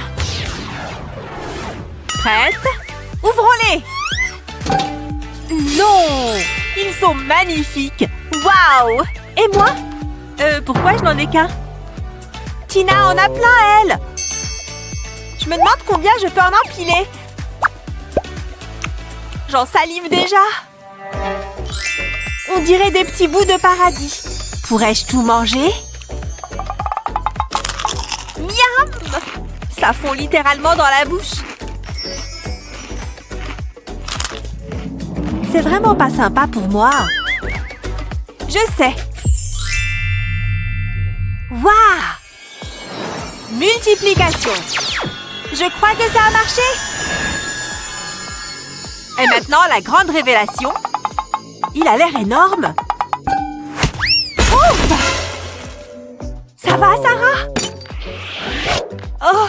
Prête? Ouvrons-les! Non! Ils sont magnifiques! Waouh! Et moi? Pourquoi je n'en ai qu'un? Tina en a plein, elle! Je me demande combien je peux en empiler. J'en salive déjà. On dirait des petits bouts de paradis. Pourrais-je tout manger? Miam! Ça fond littéralement dans la bouche. C'est vraiment pas sympa pour moi. Je sais. Waouh! Multiplication. Je crois que ça a marché. Et maintenant, la grande révélation. Il a l'air énorme. Ouf! Ça va, Sarah? Oh!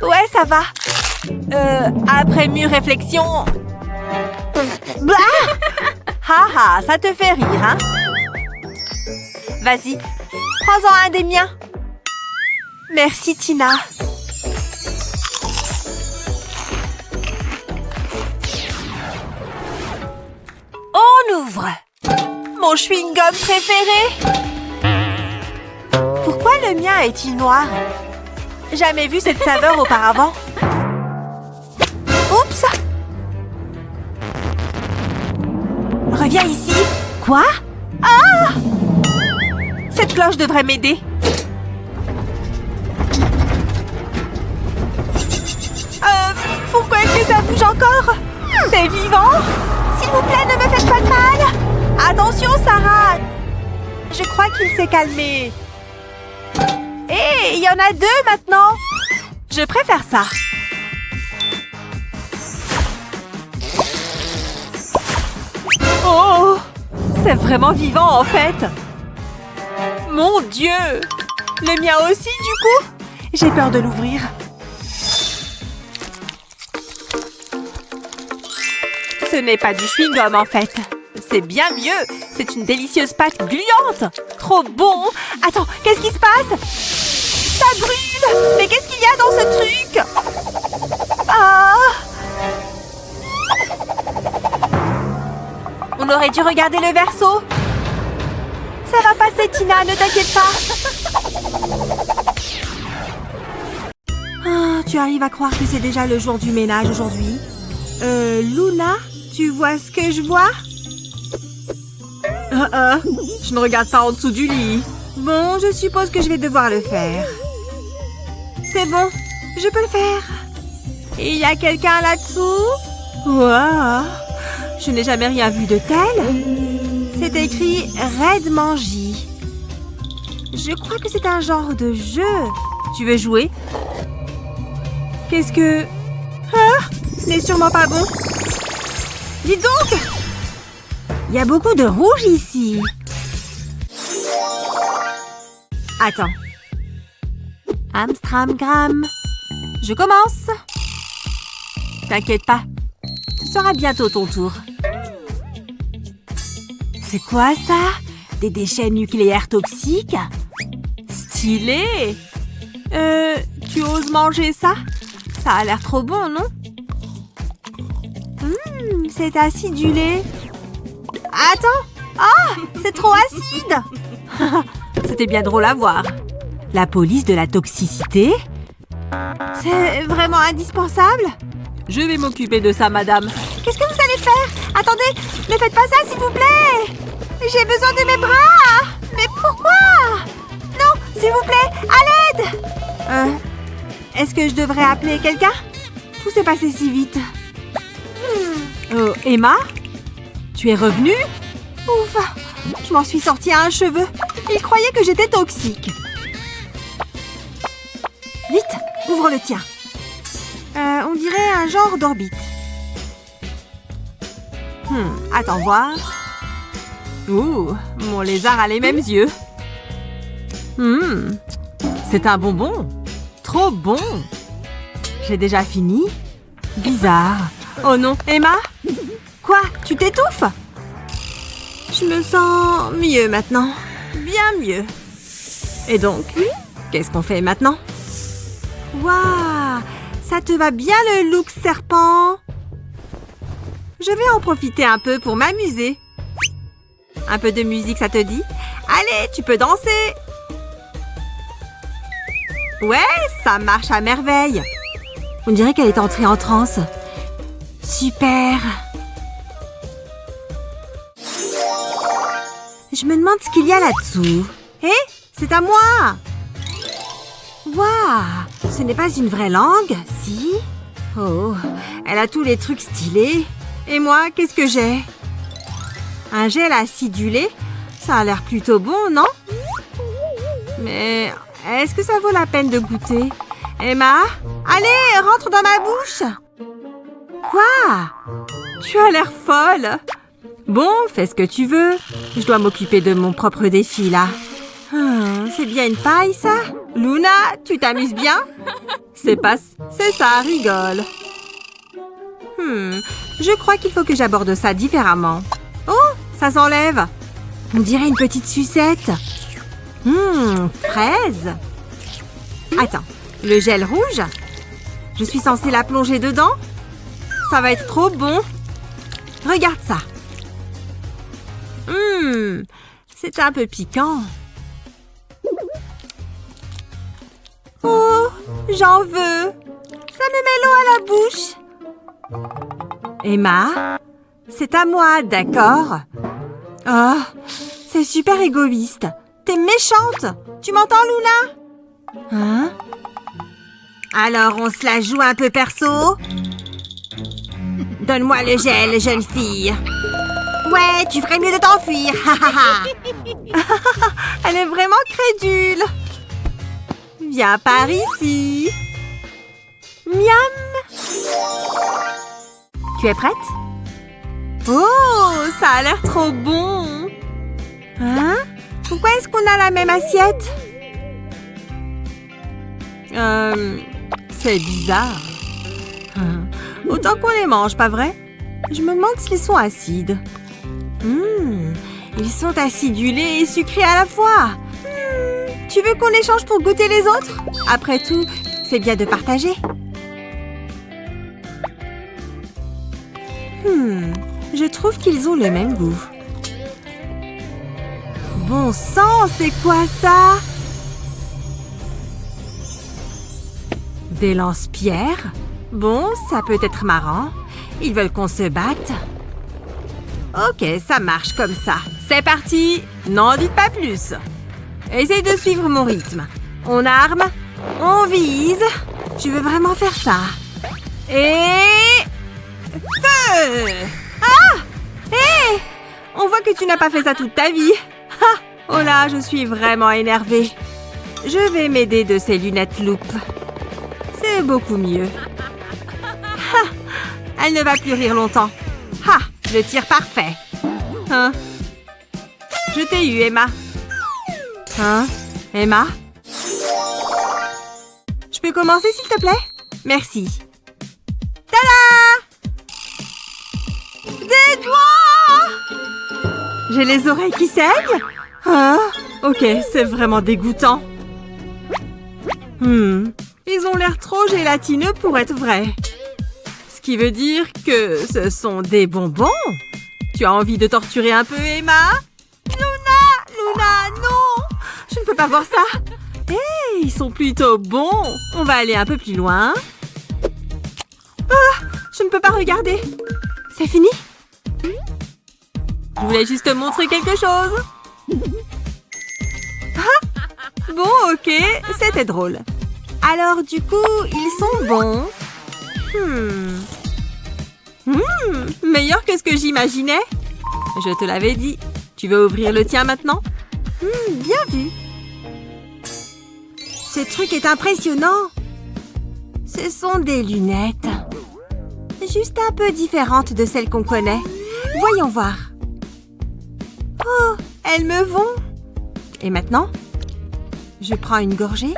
Ouais, ça va. Après mûre réflexion... Bah! Haha, ça te fait rire, hein? Vas-y, prends-en un des miens. Merci, Tina. On ouvre. Mon chewing-gum préféré. Pourquoi le mien est-il noir? Jamais vu cette saveur auparavant. Oups! Reviens ici. Quoi? Ah! Cette cloche devrait m'aider. Pourquoi est-ce que ça bouge encore? C'est vivant? S'il vous plaît, ne me faites pas de mal. Attention, Sarah. Je crois qu'il s'est calmé. Hé, il y en a deux maintenant. Je préfère ça. Oh! C'est vraiment vivant, en fait. Mon Dieu! Le mien aussi, du coup? J'ai peur de l'ouvrir. Ce n'est pas du chewing-gum, en fait. C'est bien mieux. C'est une délicieuse pâte gluante. Trop bon. Attends, qu'est-ce qui se passe? Ça brûle! Mais qu'est-ce qu'il y a dans ce truc? Ah! On aurait dû regarder le verso. Ça va passer, Tina, ne t'inquiète pas. Ah, tu arrives à croire que c'est déjà le jour du ménage aujourd'hui? Luna, Tu vois ce que je vois? Je ne regarde pas en dessous du lit. Bon, je suppose que je vais devoir le faire. C'est bon, je peux le faire. Il y a quelqu'un là-dessous? Wow. Je n'ai jamais rien vu de tel. C'est écrit Red Mangie. Je crois que c'est un genre de jeu. Tu veux jouer? Qu'est-ce que... Ah, ce n'est sûrement pas bon. Dis donc! Il y a beaucoup de rouge ici. Attends. Amstramgram. Je commence. T'inquiète pas. Ce sera bientôt ton tour. C'est quoi ça? Des déchets nucléaires toxiques? Stylé. Tu oses manger ça? Ça a l'air trop bon, non? C'est acidulé. Attends! Ah! C'est trop acide! C'était bien drôle à voir. La police de la toxicité? C'est vraiment indispensable? Je vais m'occuper de ça, madame. Qu'est-ce que vous allez faire? Attendez! Ne faites pas ça, s'il vous plaît! J'ai besoin de mes bras! Mais pourquoi? Non! S'il vous plaît! À l'aide! Est-ce que je devrais appeler quelqu'un? Tout s'est passé si vite. Oh, Emma? Tu es revenue? Ouf! Je m'en suis sortie à un cheveu. Il croyait que j'étais toxique. Vite! Ouvre le tien. On dirait un genre d'orbite. Attends voir. Ouh, mon lézard a les mêmes yeux. C'est un bonbon. Trop bon. J'ai déjà fini. Bizarre. Oh non, Emma? Quoi? Tu t'étouffes? Je me sens mieux maintenant. Bien mieux. Et donc, qu'est-ce qu'on fait maintenant? Waouh! Ça te va bien le look serpent? Je vais en profiter un peu pour m'amuser. Un peu de musique, ça te dit? Allez, tu peux danser! Ouais, ça marche à merveille. On dirait qu'elle est entrée en transe. Super! Je me demande ce qu'il y a là-dessous. Hé, c'est à moi! Waouh! Ce n'est pas une vraie langue, si? Oh, elle a tous les trucs stylés. Et moi, qu'est-ce que j'ai? Un gel acidulé? Ça a l'air plutôt bon, non? Mais est-ce que ça vaut la peine de goûter? Emma? Allez, rentre dans ma bouche! Quoi? Tu as l'air folle! Bon, fais ce que tu veux. Je dois m'occuper de mon propre défi, là. C'est bien une paille, ça? Luna, tu t'amuses bien? C'est ça, rigole. Je crois qu'il faut que j'aborde ça différemment. Oh, ça s'enlève. On dirait une petite sucette. Fraise. Attends, le gel rouge? Je suis censée la plonger dedans? Ça va être trop bon. Regarde ça. C'est un peu piquant. Oh, j'en veux. Ça me met l'eau à la bouche. Emma, c'est à moi, d'accord? Oh, c'est super égoïste. T'es méchante. Tu m'entends, Luna? Hein? Alors, on se la joue un peu perso? Donne-moi le gel, jeune fille. Ouais, tu ferais mieux de t'enfuir. Elle est vraiment crédule. Viens par ici. Miam. Tu es prête? Oh, ça a l'air trop bon. Hein? Pourquoi est-ce qu'on a la même assiette? C'est bizarre. Autant qu'on les mange, pas vrai? Je me demande s'ils sont acides. Ils sont acidulés et sucrés à la fois. Tu veux qu'on échange pour goûter les autres? Après tout, c'est bien de partager. Je trouve qu'ils ont le même goût. Bon sang, c'est quoi ça? Des lance-pierres? Bon, ça peut être marrant. Ils veulent qu'on se batte. Ok, ça marche comme ça. C'est parti. N'en dites pas plus. Essaye de suivre mon rythme. On arme, on vise. Je veux vraiment faire ça. Et... feu! Ah! Hé! On voit que tu n'as pas fait ça toute ta vie. Ah! Oh là, je suis vraiment énervée. Je vais m'aider de ces lunettes loupe. C'est beaucoup mieux. Ah! Elle ne va plus rire longtemps. Ah! Le tir parfait. Hein? Je t'ai eu, Emma. Hein? Emma? Je peux commencer, s'il te plaît? Merci. Tada! Des doigts! J'ai les oreilles qui saignent? Ah, ok, c'est vraiment dégoûtant. Ils ont l'air trop gélatineux pour être vrais. Ce qui veut dire que ce sont des bonbons. Tu as envie de torturer un peu, Emma? Luna, non! Je ne peux pas voir ça. Hey, ils sont plutôt bons. On va aller un peu plus loin. Ah, je ne peux pas regarder. C'est fini? Je voulais juste te montrer quelque chose. Ah, bon, ok, c'était drôle. Alors, du coup, ils sont bons. Meilleur que ce que j'imaginais. Je te l'avais dit. Tu veux ouvrir le tien maintenant? Bien vu. Ce truc est impressionnant. Ce sont des lunettes. Juste un peu différentes de celles qu'on connaît. Voyons voir. Oh, elles me vont. Et maintenant? Je prends une gorgée.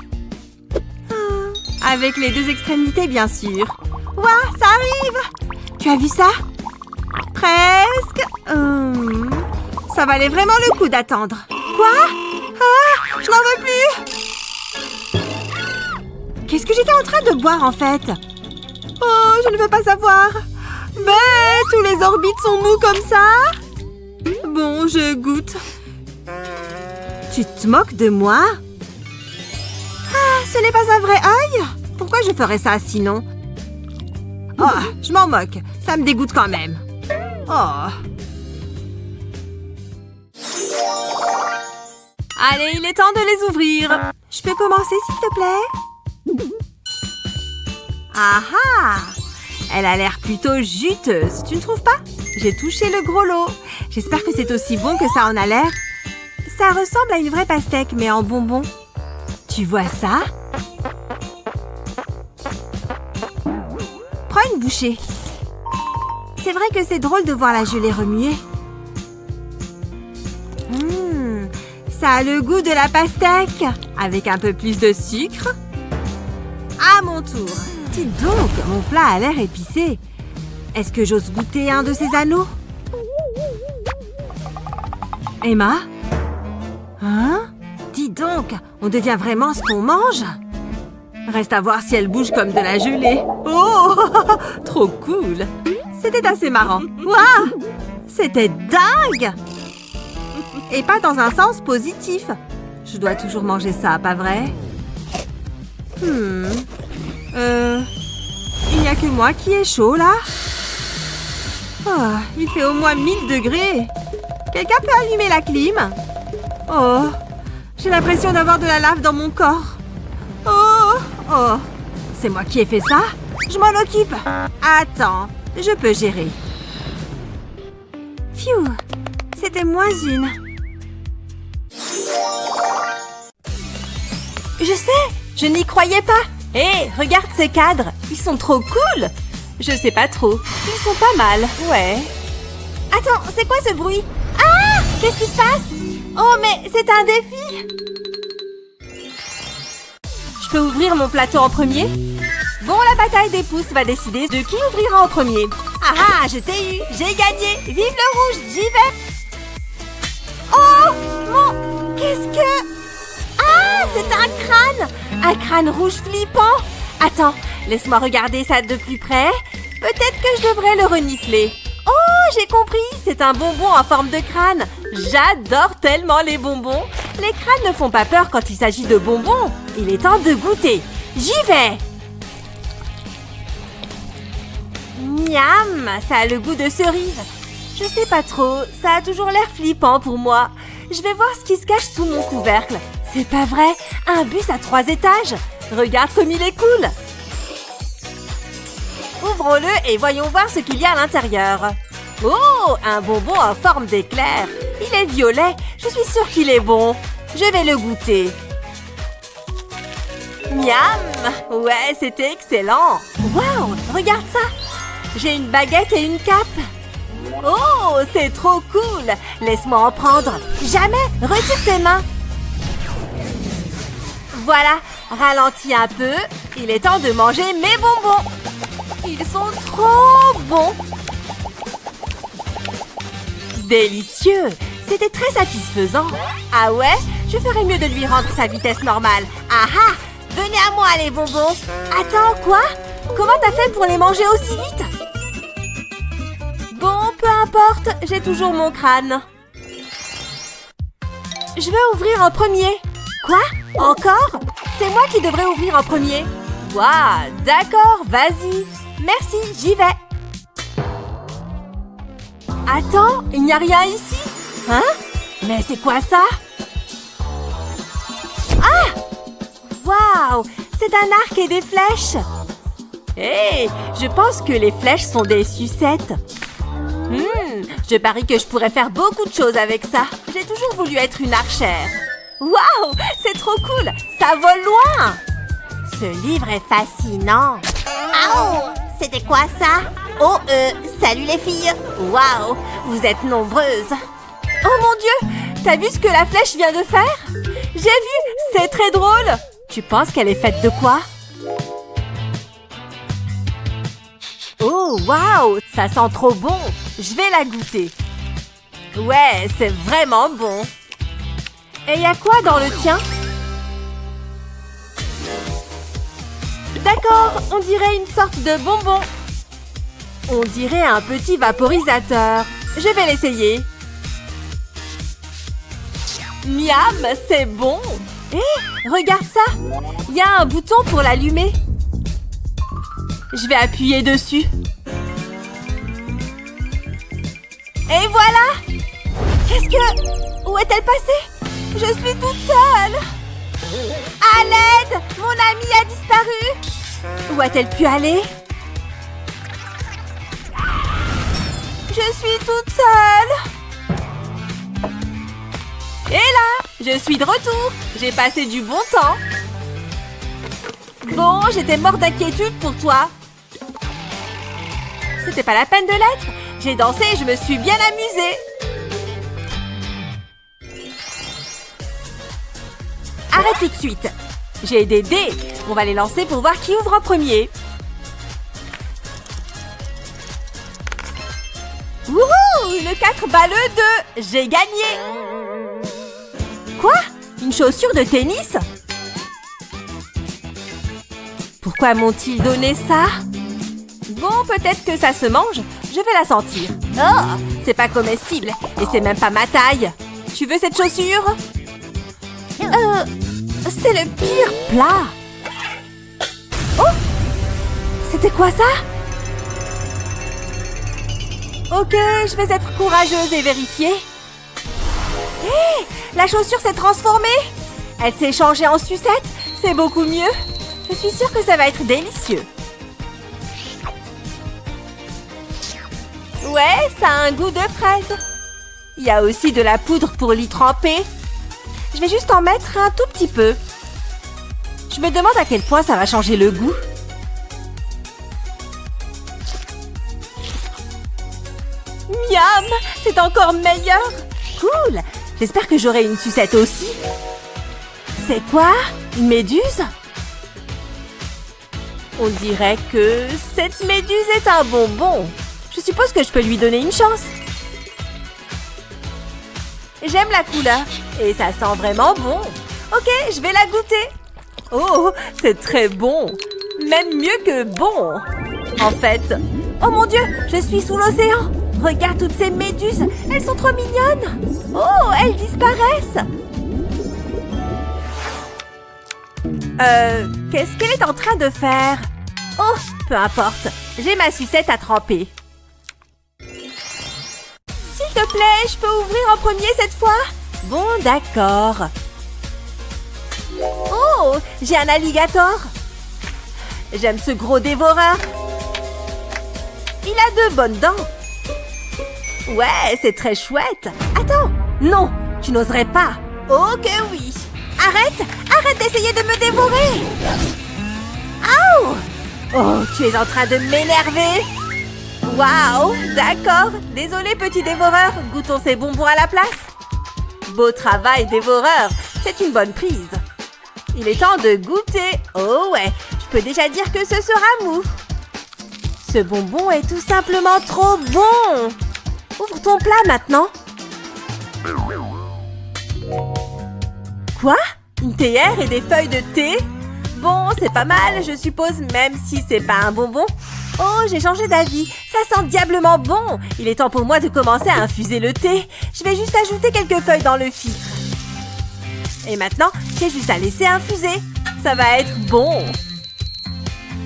Avec les deux extrémités, bien sûr. Ouah, ça arrive! Tu as vu ça? Presque. Ça valait vraiment le coup d'attendre. Quoi? Ah, je n'en veux plus! Qu'est-ce que j'étais en train de boire, en fait? Oh, je ne veux pas savoir. Mais tous les orbites sont mous comme ça? Bon, je goûte. Tu te moques de moi? Ah, ce n'est pas un vrai œil? Pourquoi je ferais ça sinon? Oh, je m'en moque. Ça me dégoûte quand même. Oh. Allez, il est temps de les ouvrir. Je peux commencer, s'il te plaît? Ah ah! Elle a l'air plutôt juteuse, tu ne trouves pas? J'ai touché le gros lot. J'espère que c'est aussi bon que ça en a l'air. Ça ressemble à une vraie pastèque, mais en bonbons. Tu vois ça? Prends une bouchée. C'est vrai que c'est drôle de voir la gelée remuer. Ça a le goût de la pastèque, avec un peu plus de sucre. À mon tour. Dis donc, mon plat a l'air épicé. Est-ce que j'ose goûter un de ces anneaux? Emma? Hein? Dis donc, on devient vraiment ce qu'on mange? Reste à voir si elle bouge comme de la gelée. Oh! Trop cool! C'était assez marrant. Waouh! C'était dingue! Et pas dans un sens positif. Je dois toujours manger ça, pas vrai? Il n'y a que moi qui est chaud, là? Oh, il fait au moins 1000 degrés. Quelqu'un peut allumer la clim? Oh, j'ai l'impression d'avoir de la lave dans mon corps. Oh, c'est moi qui ai fait ça? Je m'en occupe. Attends, je peux gérer. Phew, c'était moins une. Je sais, je n'y croyais pas. Hé, regarde ces cadres, ils sont trop cool. Je sais pas trop, ils sont pas mal, ouais. Attends, c'est quoi ce bruit? Ah, qu'est-ce qui se passe? Oh, mais c'est un défi. Je peux ouvrir mon plateau en premier? Bon, la bataille des pouces va décider de qui ouvrira en premier. Ah ah, je t'ai eu, j'ai gagné. Vive le rouge, j'y vais. Oh, mon... Qu'est-ce que... Ah, c'est un crâne. Un crâne rouge flippant. Attends, laisse-moi regarder ça de plus près. Peut-être que je devrais le renifler. Oh, j'ai compris, c'est un bonbon en forme de crâne. J'adore tellement les bonbons. Les crânes ne font pas peur quand il s'agit de bonbons. Il est temps de goûter. J'y vais. Miam, ça a le goût de cerise. Je sais pas trop, ça a toujours l'air flippant pour moi. Je vais voir ce qui se cache sous mon couvercle. C'est pas vrai, un bus à 3 étages. Regarde comme il est cool. Ouvrons-le et voyons voir ce qu'il y a à l'intérieur. Oh, un bonbon en forme d'éclair. Il est violet, je suis sûre qu'il est bon. Je vais le goûter. Miam! Ouais, c'était excellent. Waouh, regarde ça. J'ai une baguette et une cape. Oh, c'est trop cool. Laisse-moi en prendre. Jamais, retire tes mains. Voilà, ralentis un peu. Il est temps de manger mes bonbons. Ils sont trop bons. Délicieux. C'était très satisfaisant. Ah ouais? Je ferais mieux de lui rendre sa vitesse normale. Ah ah! Venez à moi, les bonbons. Attends, quoi? Comment t'as fait pour les manger aussi vite? Bon, peu importe. J'ai toujours mon crâne. Je vais ouvrir en premier. Quoi? Encore? C'est moi qui devrais ouvrir en premier. Waouh, d'accord, vas-y. Merci, j'y vais. Attends, il n'y a rien ici? Hein? Mais c'est quoi ça? Ah! Waouh! C'est un arc et des flèches! Hé! Je pense que les flèches sont des sucettes. Je parie que je pourrais faire beaucoup de choses avec ça. J'ai toujours voulu être une archère. Waouh! C'est trop cool! Ça vole loin! Ce livre est fascinant. Oh, c'était quoi ça? Oh, salut les filles. Waouh! Vous êtes nombreuses. Oh mon Dieu! T'as vu ce que la flèche vient de faire? J'ai vu! C'est très drôle! Tu penses qu'elle est faite de quoi? Oh, waouh! Ça sent trop bon! Je vais la goûter. Ouais, c'est vraiment bon. Et y a quoi dans le tien? D'accord, on dirait une sorte de bonbon. On dirait un petit vaporisateur. Je vais l'essayer. Miam, c'est bon. Hé, regarde ça. Il y a un bouton pour l'allumer. Je vais appuyer dessus. Et voilà. Qu'est-ce que... Où est-elle passée? Je suis toute seule. À l'aide! Mon amie a disparu. Où a-t-elle pu aller? Je suis toute seule. Et là, je suis de retour. J'ai passé du bon temps. Bon, j'étais morte d'inquiétude pour toi. C'était pas la peine de l'être. J'ai dansé et je me suis bien amusée. Arrête tout de suite. J'ai des dés. On va les lancer pour voir qui ouvre en premier. Wouhou! Le 4 bat le 2. J'ai gagné. Quoi? Une chaussure de tennis? Pourquoi m'ont-ils donné ça? Bon, peut-être que ça se mange. Je vais la sentir. Oh! C'est pas comestible. Et c'est même pas ma taille. Tu veux cette chaussure? C'est le pire plat. Oh! C'était quoi ça? Ok, je vais être courageuse et vérifier. Hé! La chaussure s'est transformée. Elle s'est changée en sucette. C'est beaucoup mieux. Je suis sûre que ça va être délicieux. Ouais, ça a un goût de fraise. Il y a aussi de la poudre pour l'y tremper. Je vais juste en mettre un tout petit peu. Je me demande à quel point ça va changer le goût. Miam! C'est encore meilleur! Cool! J'espère que j'aurai une sucette aussi. C'est quoi? Une méduse? On dirait que cette méduse est un bonbon. Je suppose que je peux lui donner une chance. J'aime la couleur et ça sent vraiment bon. Ok, je vais la goûter. Oh, c'est très bon. Même mieux que bon. En fait, oh mon Dieu, je suis sous l'océan. Regarde toutes ces méduses, elles sont trop mignonnes. Oh, elles disparaissent. Qu'est-ce qu'elle est en train de faire? Oh, peu importe. J'ai ma sucette à tremper. S'il te plaît, je peux ouvrir en premier cette fois? Bon, d'accord. Oh, j'ai un alligator. J'aime ce gros dévoreur. Il a de bonnes dents. Ouais, c'est très chouette. Attends, non, tu n'oserais pas. Oh que oui. Arrête d'essayer de me dévorer. Aouh. Oh, tu es en train de m'énerver. Waouh, d'accord. Désolé, petit dévoreur. Goûtons ces bonbons à la place. Beau travail, dévoreur. C'est une bonne prise. Il est temps de goûter. Oh ouais, je peux déjà dire que ce sera mou. Ce bonbon est tout simplement trop bon. Ouvre ton plat maintenant. Quoi? Une théière et des feuilles de thé? Bon, c'est pas mal, je suppose, même si c'est pas un bonbon. Oh, j'ai changé d'avis. Ça sent diablement bon. Il est temps pour moi de commencer à infuser le thé. Je vais juste ajouter quelques feuilles dans le filtre. Et maintenant, j'ai juste à laisser infuser. Ça va être bon.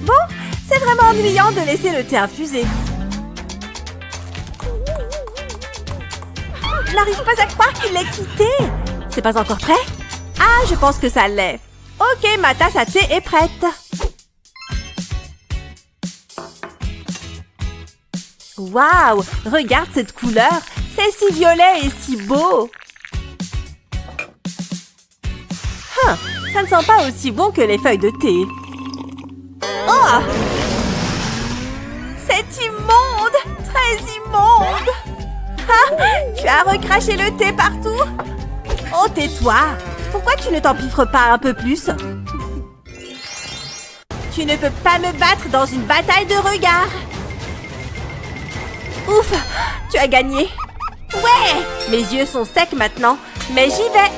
Bon, c'est vraiment ennuyant de laisser le thé infuser. Je n'arrive pas à croire qu'il l'ait quitté. C'est pas encore prêt? Ah, je pense que ça l'est. Ok, ma tasse à thé est prête. Waouh, regarde cette couleur. C'est si violet et si beau. Ça ne sent pas aussi bon que les feuilles de thé. Oh! C'est immonde! Très immonde! Ah! Tu as recraché le thé partout? Oh, tais-toi! Pourquoi tu ne t'empiffres pas un peu plus? Tu ne peux pas me battre dans une bataille de regards! Ouf! Tu as gagné! Ouais! Mes yeux sont secs maintenant, mais j'y vais!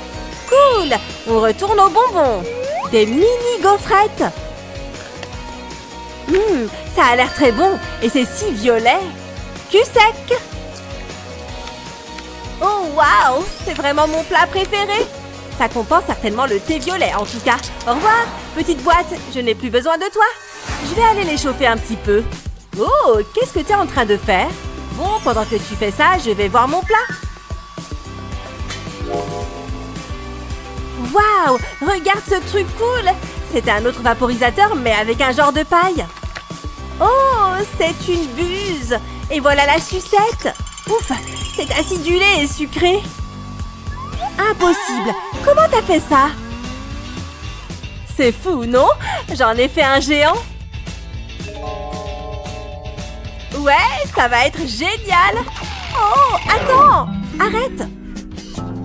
Cool! On retourne aux bonbons! Des mini gaufrettes! Ça a l'air très bon et c'est si violet! Cul sec! Oh waouh! C'est vraiment mon plat préféré! Ça compense certainement le thé violet en tout cas. Au revoir, petite boîte, je n'ai plus besoin de toi. Je vais aller les chauffer un petit peu. Oh, qu'est-ce que tu es en train de faire? Bon, pendant que tu fais ça, je vais voir mon plat. Waouh! Regarde ce truc cool! C'est un autre vaporisateur, mais avec un genre de paille. Oh, c'est une buse! Et voilà la sucette! Ouf! C'est acidulé et sucré! Impossible! Comment t'as fait ça? C'est fou, non? J'en ai fait un géant! Ouais, ça va être génial! Oh, attends! Arrête!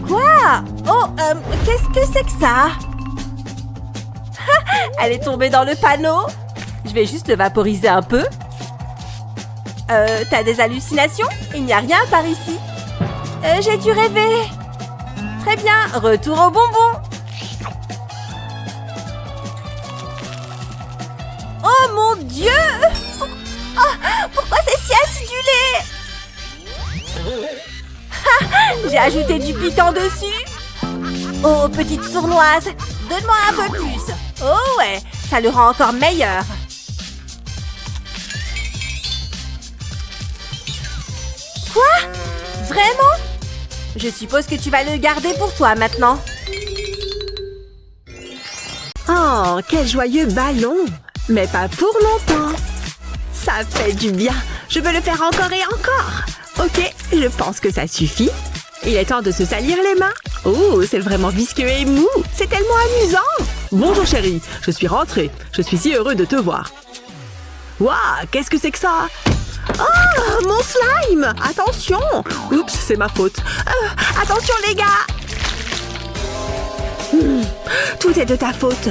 Quoi? Oh, qu'est-ce que c'est que ça? Elle est tombée dans le panneau. Je vais juste le vaporiser un peu. T'as des hallucinations? Il n'y a rien par ici. J'ai dû rêver. Très bien, retour aux bonbons. Oh mon Dieu! Oh, pourquoi c'est si acidulé? J'ai ajouté du piquant dessus. Oh, petite sournoise, donne-moi un peu plus. Oh ouais, ça le rend encore meilleur. Quoi? Vraiment? Je suppose que tu vas le garder pour toi maintenant. Oh, quel joyeux ballon! Mais pas pour longtemps. Ça fait du bien. Je veux le faire encore et encore. Ok, je pense que ça suffit. Il est temps de se salir les mains. Oh, c'est vraiment visqueux et mou. C'est tellement amusant. Bonjour chérie, je suis rentrée. Je suis si heureux de te voir. Waouh, qu'est-ce que c'est que ça? Oh, mon slime! Attention! Oups, c'est ma faute. Attention les gars! Tout est de ta faute.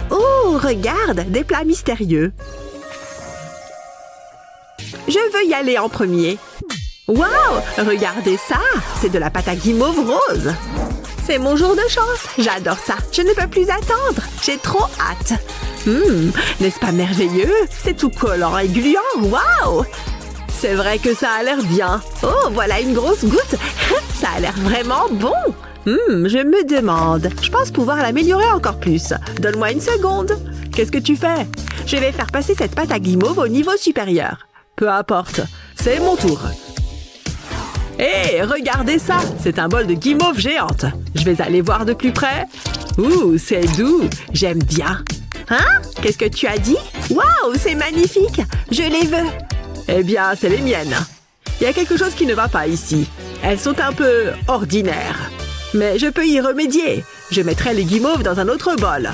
Oh, regarde, des plats mystérieux. Je veux y aller en premier. Waouh, regardez ça! C'est de la pâte à guimauve rose. C'est mon jour de chance. J'adore ça. Je ne peux plus attendre. J'ai trop hâte. N'est-ce pas merveilleux? C'est tout collant et gluant. Waouh! C'est vrai que ça a l'air bien. Oh, voilà une grosse goutte. Ça a l'air vraiment bon. Je me demande. Je pense pouvoir l'améliorer encore plus. Donne-moi une seconde. Qu'est-ce que tu fais? Je vais faire passer cette pâte à guimauve au niveau supérieur. Peu importe, c'est mon tour. Hé, regardez ça! C'est un bol de guimauve géante. Je vais aller voir de plus près. Ouh, c'est doux. J'aime bien. Hein? Qu'est-ce que tu as dit? Waouh, c'est magnifique! Je les veux! Eh bien, c'est les miennes. Il y a quelque chose qui ne va pas ici. Elles sont un peu ordinaires. Mais je peux y remédier. Je mettrai les guimauves dans un autre bol.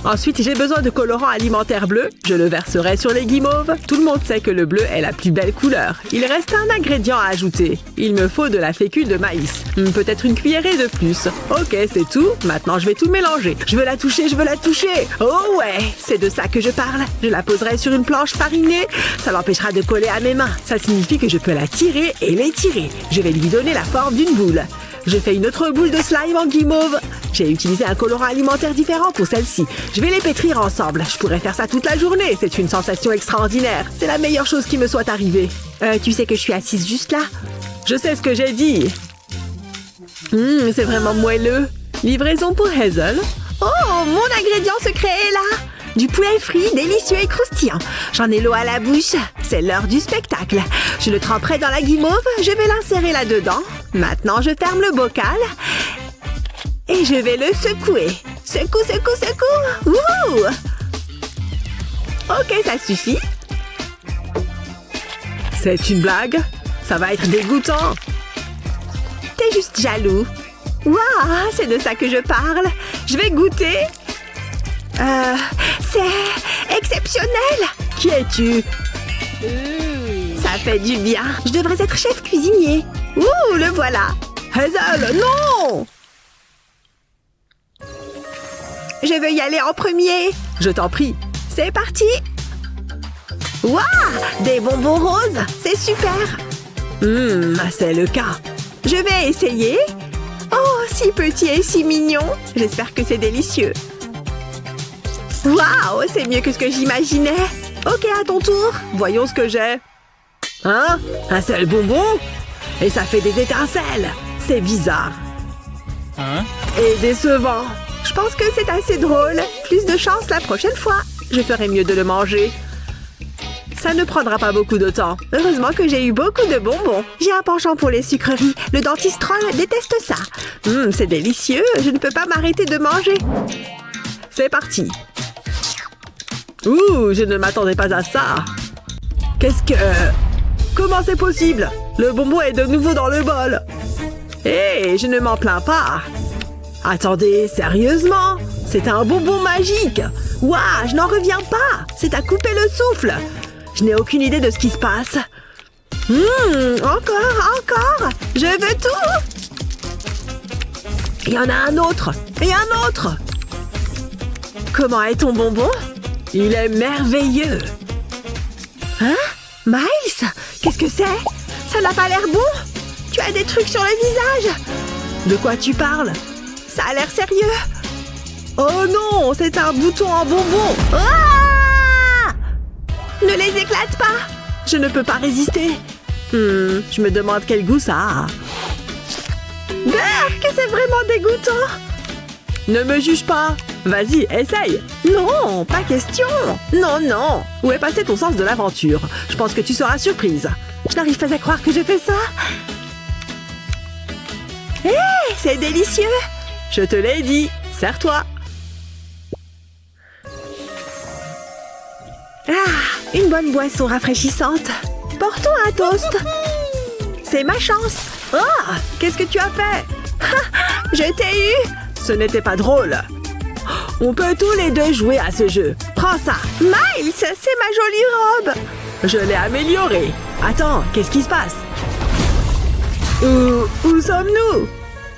Ensuite, j'ai besoin de colorant alimentaire bleu. Je le verserai sur les guimauves. Tout le monde sait que le bleu est la plus belle couleur. Il reste un ingrédient à ajouter. Il me faut de la fécule de maïs. Peut-être une cuillerée de plus. Ok, c'est tout. Maintenant, je vais tout mélanger. Je veux la toucher, je veux la toucher. Oh ouais, c'est de ça que je parle. Je la poserai sur une planche farinée. Ça l'empêchera de coller à mes mains. Ça signifie que je peux la tirer et l'étirer. Je vais lui donner la forme d'une boule. Je fais une autre boule de slime en guimauve. J'ai utilisé un colorant alimentaire différent pour celle-ci. Je vais les pétrir ensemble. Je pourrais faire ça toute la journée. C'est une sensation extraordinaire. C'est la meilleure chose qui me soit arrivée. Tu sais que je suis assise juste là? Je sais ce que j'ai dit. C'est vraiment moelleux. Livraison pour Hazel. Oh, mon ingrédient secret est là! Du poulet frit, délicieux et croustillant. J'en ai l'eau à la bouche. C'est l'heure du spectacle. Je le tremperai dans la guimauve. Je vais l'insérer là-dedans. Maintenant, je ferme le bocal. Et je vais le secouer. Secoue, secoue, secoue. Wouhou! Ok, ça suffit. C'est une blague? Ça va être dégoûtant. T'es juste jaloux. Waouh, c'est de ça que je parle. Je vais goûter. C'est exceptionnel. Qui es-tu? Ça fait du bien. Je devrais être chef cuisinier. Ouh, le voilà. Hazel, non! Je veux y aller en premier. Je t'en prie. C'est parti. Waouh, des bonbons roses. C'est super. C'est le cas. Je vais essayer. Oh, si petit et si mignon. J'espère que c'est délicieux. Waouh, c'est mieux que ce que j'imaginais. Ok, à ton tour. Voyons ce que j'ai. Hein? Un seul bonbon? Et ça fait des étincelles. C'est bizarre. Hein? Et décevant. Je pense que c'est assez drôle. Plus de chance la prochaine fois. Je ferais mieux de le manger. Ça ne prendra pas beaucoup de temps. Heureusement que j'ai eu beaucoup de bonbons. J'ai un penchant pour les sucreries. Le dentiste troll déteste ça. C'est délicieux. Je ne peux pas m'arrêter de manger. C'est parti. Ouh, je ne m'attendais pas à ça. Qu'est-ce que... Comment c'est possible? Le bonbon est de nouveau dans le bol. Hé, je ne m'en plains pas. Attendez, sérieusement? C'est un bonbon magique. Waouh, je n'en reviens pas. C'est à couper le souffle. Je n'ai aucune idée de ce qui se passe. Encore. Je veux tout. Il y en a un autre. Et un autre. Comment est ton bonbon? Il est merveilleux. Hein? Miles? Qu'est-ce que c'est? Ça n'a pas l'air bon. Tu as des trucs sur le visage. De quoi tu parles? Ça a l'air sérieux. Oh non, c'est un bouton en bonbon. Ah! Ne les éclate pas. Je ne peux pas résister. Je me demande quel goût ça a. Que c'est vraiment dégoûtant. Ne me juge pas. Vas-y, essaye. Non, pas question. Non. Où est passé ton sens de l'aventure? Je pense que tu seras surprise. Je n'arrive pas à croire que je fais ça. Hé, c'est délicieux. Je te l'ai dit. Sers-toi. Une bonne boisson rafraîchissante. Portons un toast. C'est ma chance. Qu'est-ce que tu as fait? Je t'ai eu. Ce n'était pas drôle. On peut tous les deux jouer à ce jeu. Prends ça. Miles, c'est ma jolie robe. Je l'ai améliorée. Attends, qu'est-ce qui se passe? Où sommes-nous?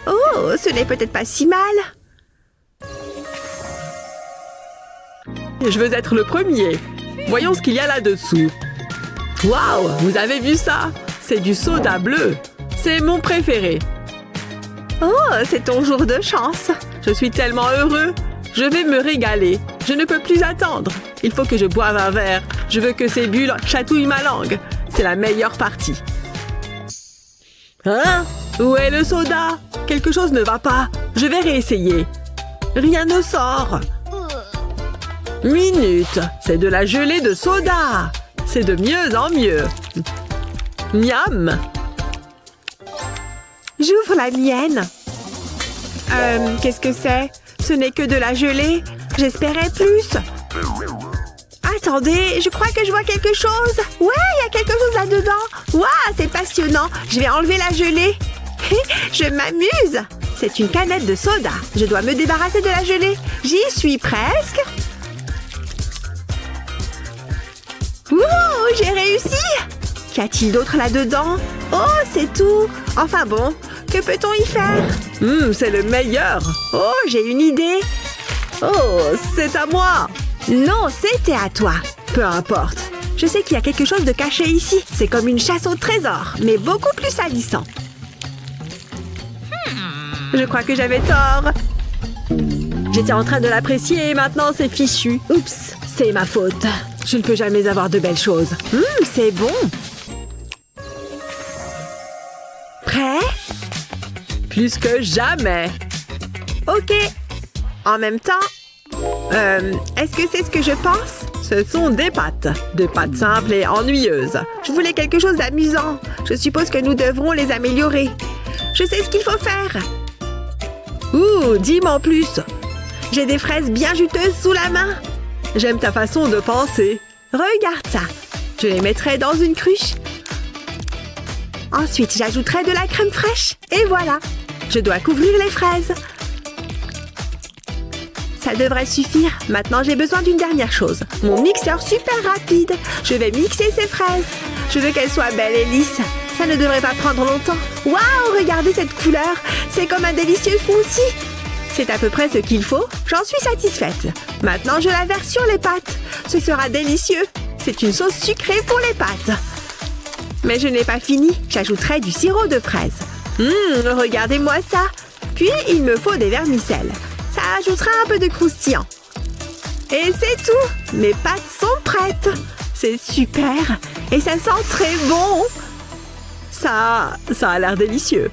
Oh, ce n'est peut-être pas si mal. Je veux être le premier. Voyons ce qu'il y a là-dessous. Waouh, vous avez vu ça? C'est du soda bleu. C'est mon préféré. Oh, c'est ton jour de chance. Je suis tellement heureux. Je vais me régaler. Je ne peux plus attendre. Il faut que je boive un verre. Je veux que ces bulles chatouillent ma langue. C'est la meilleure partie. Hein? Où est le soda? Quelque chose ne va pas. Je vais réessayer. Rien ne sort. Minute. C'est de la gelée de soda. C'est de mieux en mieux. Miam. J'ouvre la mienne. Qu'est-ce que c'est? Ce n'est que de la gelée. J'espérais plus. Attendez, je crois que je vois quelque chose. Ouais, il y a quelque chose là-dedans. Waouh, c'est passionnant. Je vais enlever la gelée. Je m'amuse. C'est une canette de soda. Je dois me débarrasser de la gelée. J'y suis presque. Ouh, j'ai réussi. Qu'y a-t-il d'autre là-dedans? Oh, c'est tout. Enfin bon, que peut-on y faire? C'est le meilleur. Oh, j'ai une idée. Oh, c'est à moi. Non, c'était à toi. Peu importe. Je sais qu'il y a quelque chose de caché ici. C'est comme une chasse au trésor, mais beaucoup plus salissant. Je crois que j'avais tort. J'étais en train de l'apprécier et maintenant c'est fichu. Oups, c'est ma faute. Je ne peux jamais avoir de belles choses. C'est bon. Prêt? Plus que jamais. Ok. En même temps, est-ce que c'est ce que je pense? Ce sont des pâtes. Des pâtes simples et ennuyeuses. Je voulais quelque chose d'amusant. Je suppose que nous devrons les améliorer. Je sais ce qu'il faut faire. Ouh, dis-moi en plus. J'ai des fraises bien juteuses sous la main. J'aime ta façon de penser. Regarde ça. Je les mettrai dans une cruche. Ensuite, j'ajouterai de la crème fraîche. Et voilà. Je dois couvrir les fraises. Ça devrait suffire. Maintenant, j'ai besoin d'une dernière chose. Mon mixeur super rapide. Je vais mixer ces fraises. Je veux qu'elles soient belles et lisses. Ça ne devrait pas prendre longtemps. Waouh, regardez cette couleur. C'est comme un délicieux smoothie. C'est à peu près ce qu'il faut. J'en suis satisfaite. Maintenant, je la verse sur les pâtes. Ce sera délicieux. C'est une sauce sucrée pour les pâtes. Mais je n'ai pas fini. J'ajouterai du sirop de fraise. Regardez-moi ça. Puis, il me faut des vermicelles. Ça ajoutera un peu de croustillant. Et c'est tout. Mes pâtes sont prêtes. C'est super. Et ça sent très bon. Ça a l'air délicieux.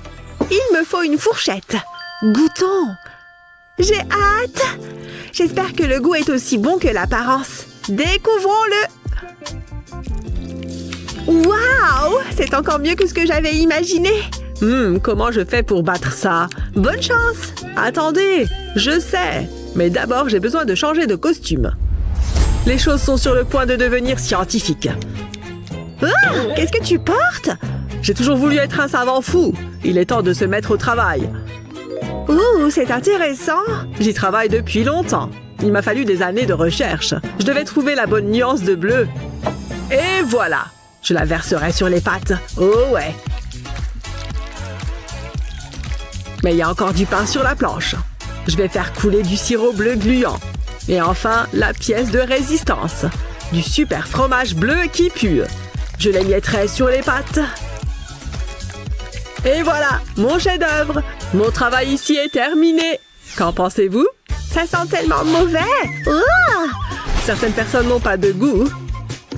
Il me faut une fourchette. Goûtons. J'ai hâte. J'espère que le goût est aussi bon que l'apparence. Découvrons-le. Waouh! C'est encore mieux que ce que j'avais imaginé. Comment je fais pour battre ça? Bonne chance! Attendez, je sais. Mais d'abord, j'ai besoin de changer de costume. Les choses sont sur le point de devenir scientifiques. Oh, qu'est-ce que tu portes? J'ai toujours voulu être un savant fou. Il est temps de se mettre au travail. Ouh, c'est intéressant. J'y travaille depuis longtemps. Il m'a fallu des années de recherche. Je devais trouver la bonne nuance de bleu. Et voilà. Je la verserai sur les pâtes. Oh ouais. Mais il y a encore du pain sur la planche. Je vais faire couler du sirop bleu gluant. Et enfin, la pièce de résistance. Du super fromage bleu qui pue. Je l'émietterai sur les pâtes. Et voilà, mon chef-d'œuvre. Mon travail ici est terminé. Qu'en pensez-vous? Ça sent tellement mauvais. Oh! Certaines personnes n'ont pas de goût.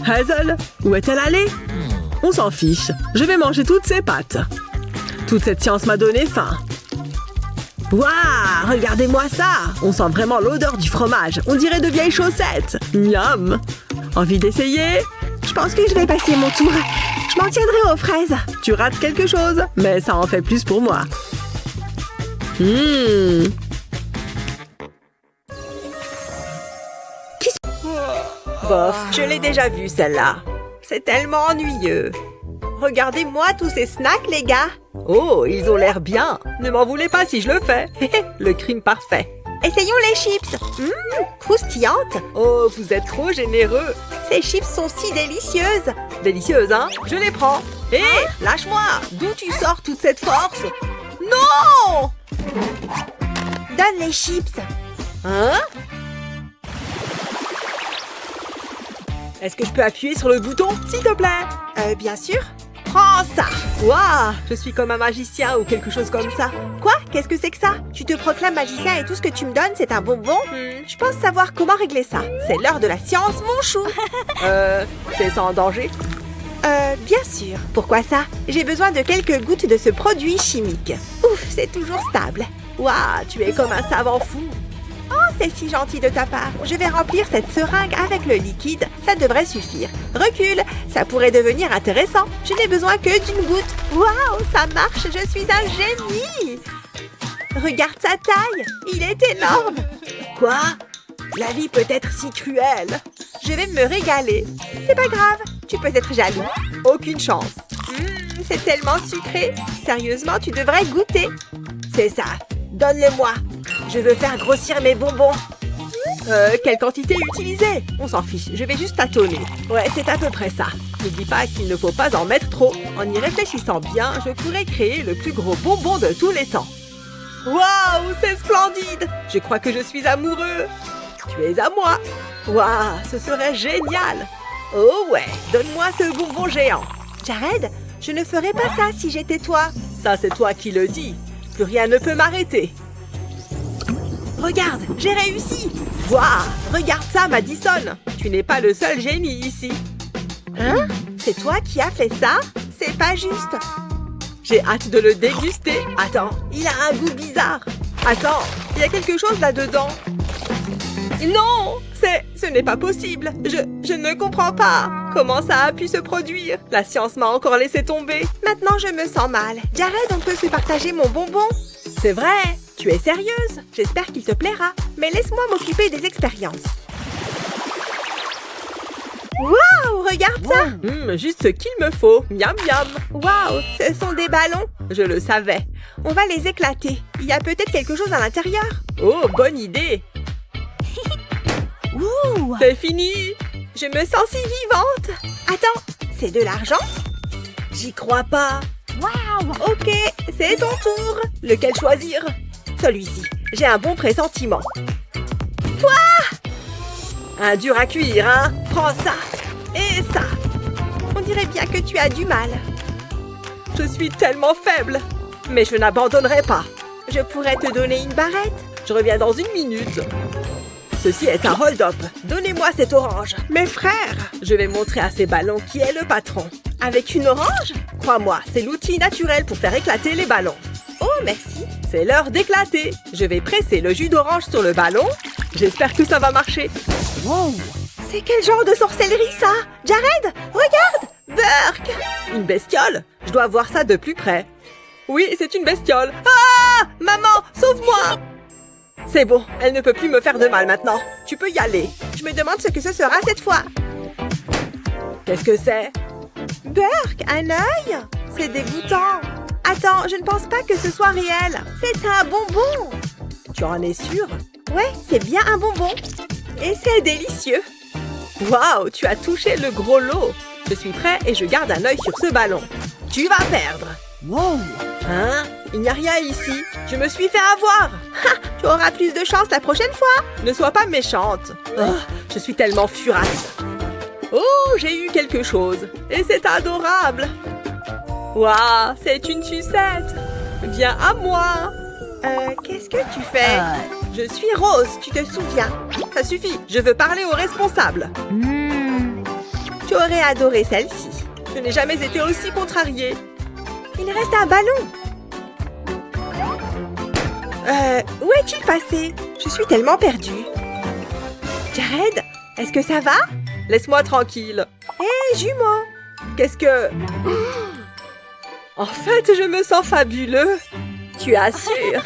Hazel, où est-elle allée? On s'en fiche. Je vais manger toutes ces pâtes. Toute cette science m'a donné faim. Waouh, regardez-moi ça. On sent vraiment l'odeur du fromage. On dirait de vieilles chaussettes. Miam. Envie d'essayer? Je pense que je vais passer mon tour. Je m'en tiendrai aux fraises. Tu rates quelque chose, mais ça en fait plus pour moi. Bof, je l'ai déjà vue celle-là. C'est tellement ennuyeux. Regardez-moi tous ces snacks, les gars. Oh, ils ont l'air bien. Ne m'en voulez pas si je le fais. Le crime parfait. Essayons les chips. Croustillantes. Oh, vous êtes trop généreux. Ces chips sont si délicieuses. Délicieuses, hein? Je les prends. Hé, lâche-moi. D'où tu sors toute cette force? Non! Donne les chips. Hein? Est-ce que je peux appuyer sur le bouton, s'il te plaît? Bien sûr. Prends ça! Waouh! Je suis comme un magicien ou quelque chose comme ça. Quoi? Qu'est-ce que c'est que ça? Tu te proclames magicien et tout ce que tu me donnes, c'est un bonbon? Je pense savoir comment régler ça. C'est l'heure de la science, mon chou. C'est sans danger? Bien sûr. Pourquoi ça? J'ai besoin de quelques gouttes de ce produit chimique. Ouf, c'est toujours stable. Waouh, tu es comme un savant fou. Oh, c'est si gentil de ta part. Je vais remplir cette seringue avec le liquide. Ça devrait suffire. Recule, ça pourrait devenir intéressant. Je n'ai besoin que d'une goutte. Waouh, ça marche, je suis un génie. Regarde sa taille, il est énorme. Quoi? La vie peut être si cruelle. Je vais me régaler. C'est pas grave, tu peux être jaloux. Aucune chance. C'est tellement sucré. Sérieusement, tu devrais goûter. C'est ça, donne-le-moi. Je veux faire grossir mes bonbons. Quelle quantité utiliser? On s'en fiche, je vais juste tâtonner. Ouais, c'est à peu près ça. N'oublie pas qu'il ne faut pas en mettre trop. En y réfléchissant bien, je pourrais créer le plus gros bonbon de tous les temps. Waouh, c'est splendide! Je crois que je suis amoureux. Tu es à moi. Waouh, ce serait génial. Oh ouais, donne-moi ce bonbon géant. Jared, je ne ferais pas ça si j'étais toi. Ça, c'est toi qui le dis. Plus rien ne peut m'arrêter. Regarde, j'ai réussi. Waouh, regarde ça, Madison. Tu n'es pas le seul génie ici. Hein? C'est toi qui as fait ça? C'est pas juste. J'ai hâte de le déguster. Attends, il a un goût bizarre. Attends, il y a quelque chose là-dedans. Non, ce n'est pas possible. Je ne comprends pas. Comment ça a pu se produire? La science m'a encore laissé tomber. Maintenant, je me sens mal. Jared, on peut se partager mon bonbon? C'est vrai. Tu es sérieuse? J'espère qu'il te plaira. Mais laisse-moi m'occuper des expériences. Waouh, regarde ça! Juste ce qu'il me faut. Miam miam. Waouh, ce sont des ballons. Je le savais. On va les éclater. Il y a peut-être quelque chose à l'intérieur. Oh, bonne idée. Ouh! C'est fini. Je me sens si vivante. Attends, c'est de l'argent? J'y crois pas. Waouh! Ok, c'est ton tour. Lequel choisir? Celui-ci. J'ai un bon pressentiment. Quoi? Un dur à cuire, hein? Prends ça. Et ça. On dirait bien que tu as du mal. Je suis tellement faible. Mais je n'abandonnerai pas. Je pourrais te donner une barrette. Je reviens dans une minute. Ceci est un hold-up. Donnez-moi cette orange. Mes frères, je vais montrer à ces ballons qui est le patron. Avec une orange? Crois-moi, c'est l'outil naturel pour faire éclater les ballons. Oh, merci. C'est l'heure d'éclater. Je vais presser le jus d'orange sur le ballon. J'espère que ça va marcher. Wow! C'est quel genre de sorcellerie, ça? Jared, regarde! Burke! Une bestiole? Je dois voir ça de plus près. Oui, c'est une bestiole. Ah! Maman, sauve-moi! C'est bon, elle ne peut plus me faire de mal maintenant. Tu peux y aller. Je me demande ce que ce sera cette fois. Qu'est-ce que c'est? Burke, un œil? C'est dégoûtant. Attends, je ne pense pas que ce soit réel. C'est un bonbon. Tu en es sûre? Ouais, c'est bien un bonbon. Et c'est délicieux. Waouh, tu as touché le gros lot. Je suis prêt et je garde un œil sur ce ballon. Tu vas perdre. Wow! Hein? Il n'y a rien ici. Je me suis fait avoir. Ha! Tu auras plus de chance la prochaine fois. Ne sois pas méchante. Oh, je suis tellement furax. Oh, j'ai eu quelque chose. Et c'est adorable. Waouh, c'est une sucette. Viens à moi. Qu'est-ce que tu fais? Je suis Rose, tu te souviens? Ça suffit, je veux parler au responsable. Tu aurais adoré celle-ci. Je n'ai jamais été aussi contrariée. Il reste un ballon. Où est-il passé? Je suis tellement perdue. Jared, est-ce que ça va? Laisse-moi tranquille. Hé, jumeau! Qu'est-ce que... En fait, je me sens fabuleux. Tu assures?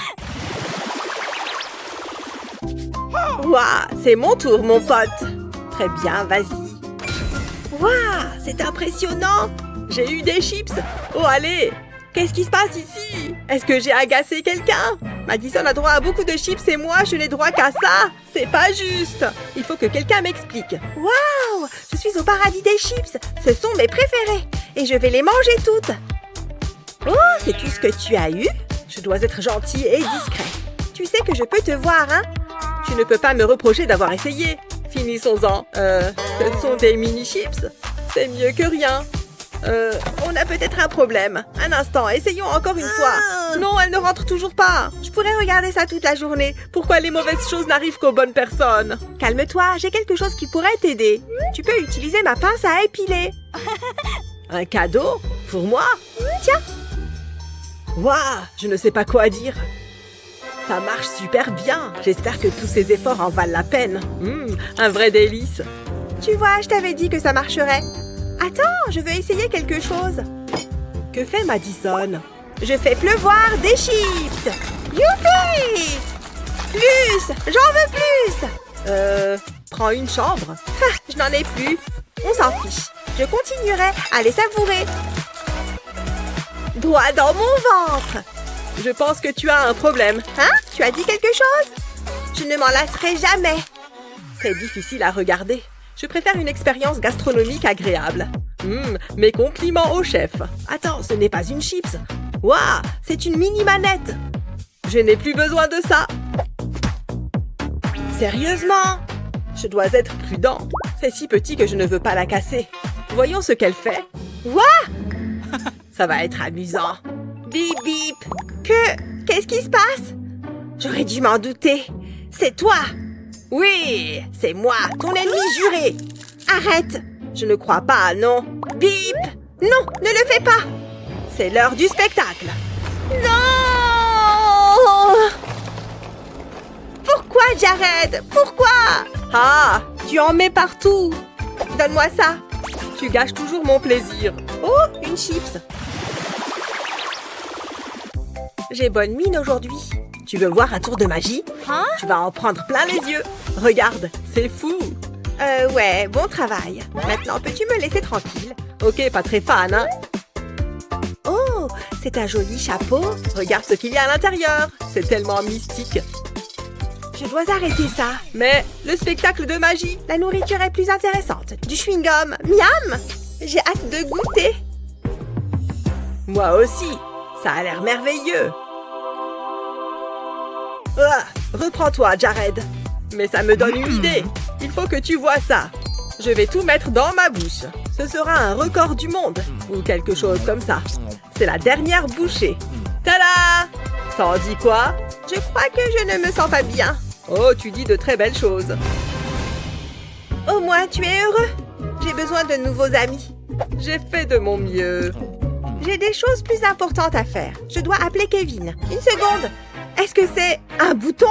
Waouh, c'est mon tour, mon pote. Très bien, vas-y. Waouh, c'est impressionnant. J'ai eu des chips. Oh, allez. Qu'est-ce qui se passe ici? Est-ce que j'ai agacé quelqu'un? Madison a droit à beaucoup de chips et moi, je n'ai droit qu'à ça. C'est pas juste. Il faut que quelqu'un m'explique. Waouh, je suis au paradis des chips. Ce sont mes préférés. Et je vais les manger toutes. Oh, sais-tu ce que tu as eu? Je dois être gentil et discret. Tu sais que je peux te voir, hein? Tu ne peux pas me reprocher d'avoir essayé. Finissons-en. Ce sont des mini-chips. C'est mieux que rien. On a peut-être un problème. Un instant, essayons encore une fois. Non, elle ne rentre toujours pas. Je pourrais regarder ça toute la journée. Pourquoi les mauvaises choses n'arrivent qu'aux bonnes personnes? Calme-toi, j'ai quelque chose qui pourrait t'aider. Tu peux utiliser ma pince à épiler. Un cadeau? Pour moi? Tiens. Waouh, je ne sais pas quoi dire. Ça marche super bien. J'espère que tous ces efforts en valent la peine. Un vrai délice. Tu vois, je t'avais dit que ça marcherait. Attends, je veux essayer quelque chose. Que fait Madison? Je fais pleuvoir des chips. Youpi! Plus! J'en veux plus! Prends une chambre. Ah, je n'en ai plus. On s'en fiche. Je continuerai à les savourer. Droit dans mon ventre. Je pense que tu as un problème. Hein? Tu as dit quelque chose? Je ne m'en lasserai jamais. C'est difficile à regarder. Je préfère une expérience gastronomique agréable. Mes compliments au chef. Attends, ce n'est pas une chips. Waouh, c'est une mini manette. Je n'ai plus besoin de ça. Sérieusement? Je dois être prudent. C'est si petit que je ne veux pas la casser. Voyons ce qu'elle fait. What? Ça va être amusant. Bip bip. Qu'est-ce qui se passe? J'aurais dû m'en douter. C'est toi. Oui, c'est moi, ton ennemi juré. Arrête. Je ne crois pas, non. Bip. Non, ne le fais pas. C'est l'heure du spectacle. Non! Pourquoi, Jared? Pourquoi? Ah, tu en mets partout. Donne-moi ça. Tu gâches toujours mon plaisir. Oh, une chips. J'ai bonne mine aujourd'hui. Tu veux voir un tour de magie? Hein? Tu vas en prendre plein les yeux. Regarde, c'est fou. Ouais, bon travail. Maintenant, peux-tu me laisser tranquille? Ok, pas très fan, hein? Oh, c'est un joli chapeau. Regarde ce qu'il y a à l'intérieur. C'est tellement mystique. Je dois arrêter ça. Mais le spectacle de magie. La nourriture est plus intéressante. Du chewing-gum. Miam! J'ai hâte de goûter. Moi aussi. Ça a l'air merveilleux. Ah, reprends-toi, Jared. Mais ça me donne une idée. Il faut que tu vois ça. Je vais tout mettre dans ma bouche. Ce sera un record du monde. Ou quelque chose comme ça. C'est la dernière bouchée. Tada! T'en dis quoi? Je crois que je ne me sens pas bien. Oh, tu dis de très belles choses. Au moins, tu es heureux. J'ai besoin de nouveaux amis. J'ai fait de mon mieux. J'ai des choses plus importantes à faire. Je dois appeler Kevin. Une seconde. Est-ce que c'est un bouton?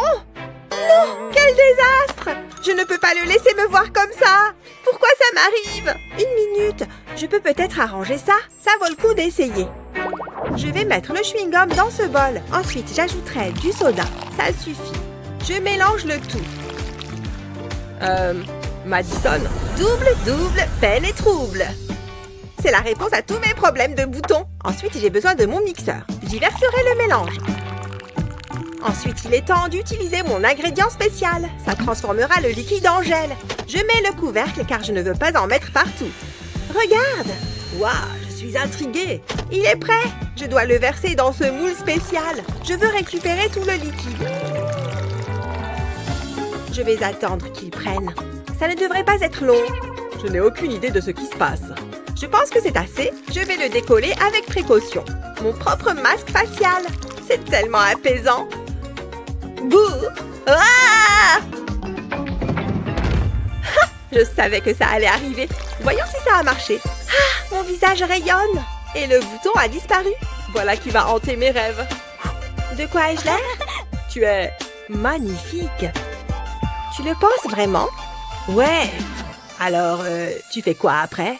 Non! Quel désastre! Je ne peux pas le laisser me voir comme ça. Pourquoi ça m'arrive? Une minute. Je peux peut-être arranger ça. Ça vaut le coup d'essayer. Je vais mettre le chewing-gum dans ce bol. Ensuite, j'ajouterai du soda. Ça suffit. Je mélange le tout. Madison. Double, peine et trouble. C'est la réponse à tous mes problèmes de boutons. Ensuite, j'ai besoin de mon mixeur. J'y verserai le mélange. Ensuite, il est temps d'utiliser mon ingrédient spécial. Ça transformera le liquide en gel. Je mets le couvercle car je ne veux pas en mettre partout. Regarde! Waouh, je suis intriguée. Il est prêt. Je dois le verser dans ce moule spécial. Je veux récupérer tout le liquide. Je vais attendre qu'il prenne. Ça ne devrait pas être long. Je n'ai aucune idée de ce qui se passe. Je pense que c'est assez. Je vais le décoller avec précaution. Mon propre masque facial. C'est tellement apaisant. Bouh! Ah! Je savais que ça allait arriver. Voyons si ça a marché. Ah, mon visage rayonne. Et le bouton a disparu. Voilà qui va hanter mes rêves. De quoi ai-je l'air? Tu es magnifique. Tu le penses vraiment? Ouais. Alors, tu fais quoi après?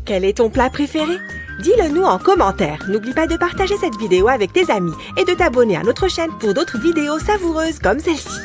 Quel est ton plat préféré? Dis-le nous en commentaire. N'oublie pas de partager cette vidéo avec tes amis et de t'abonner à notre chaîne pour d'autres vidéos savoureuses comme celle-ci.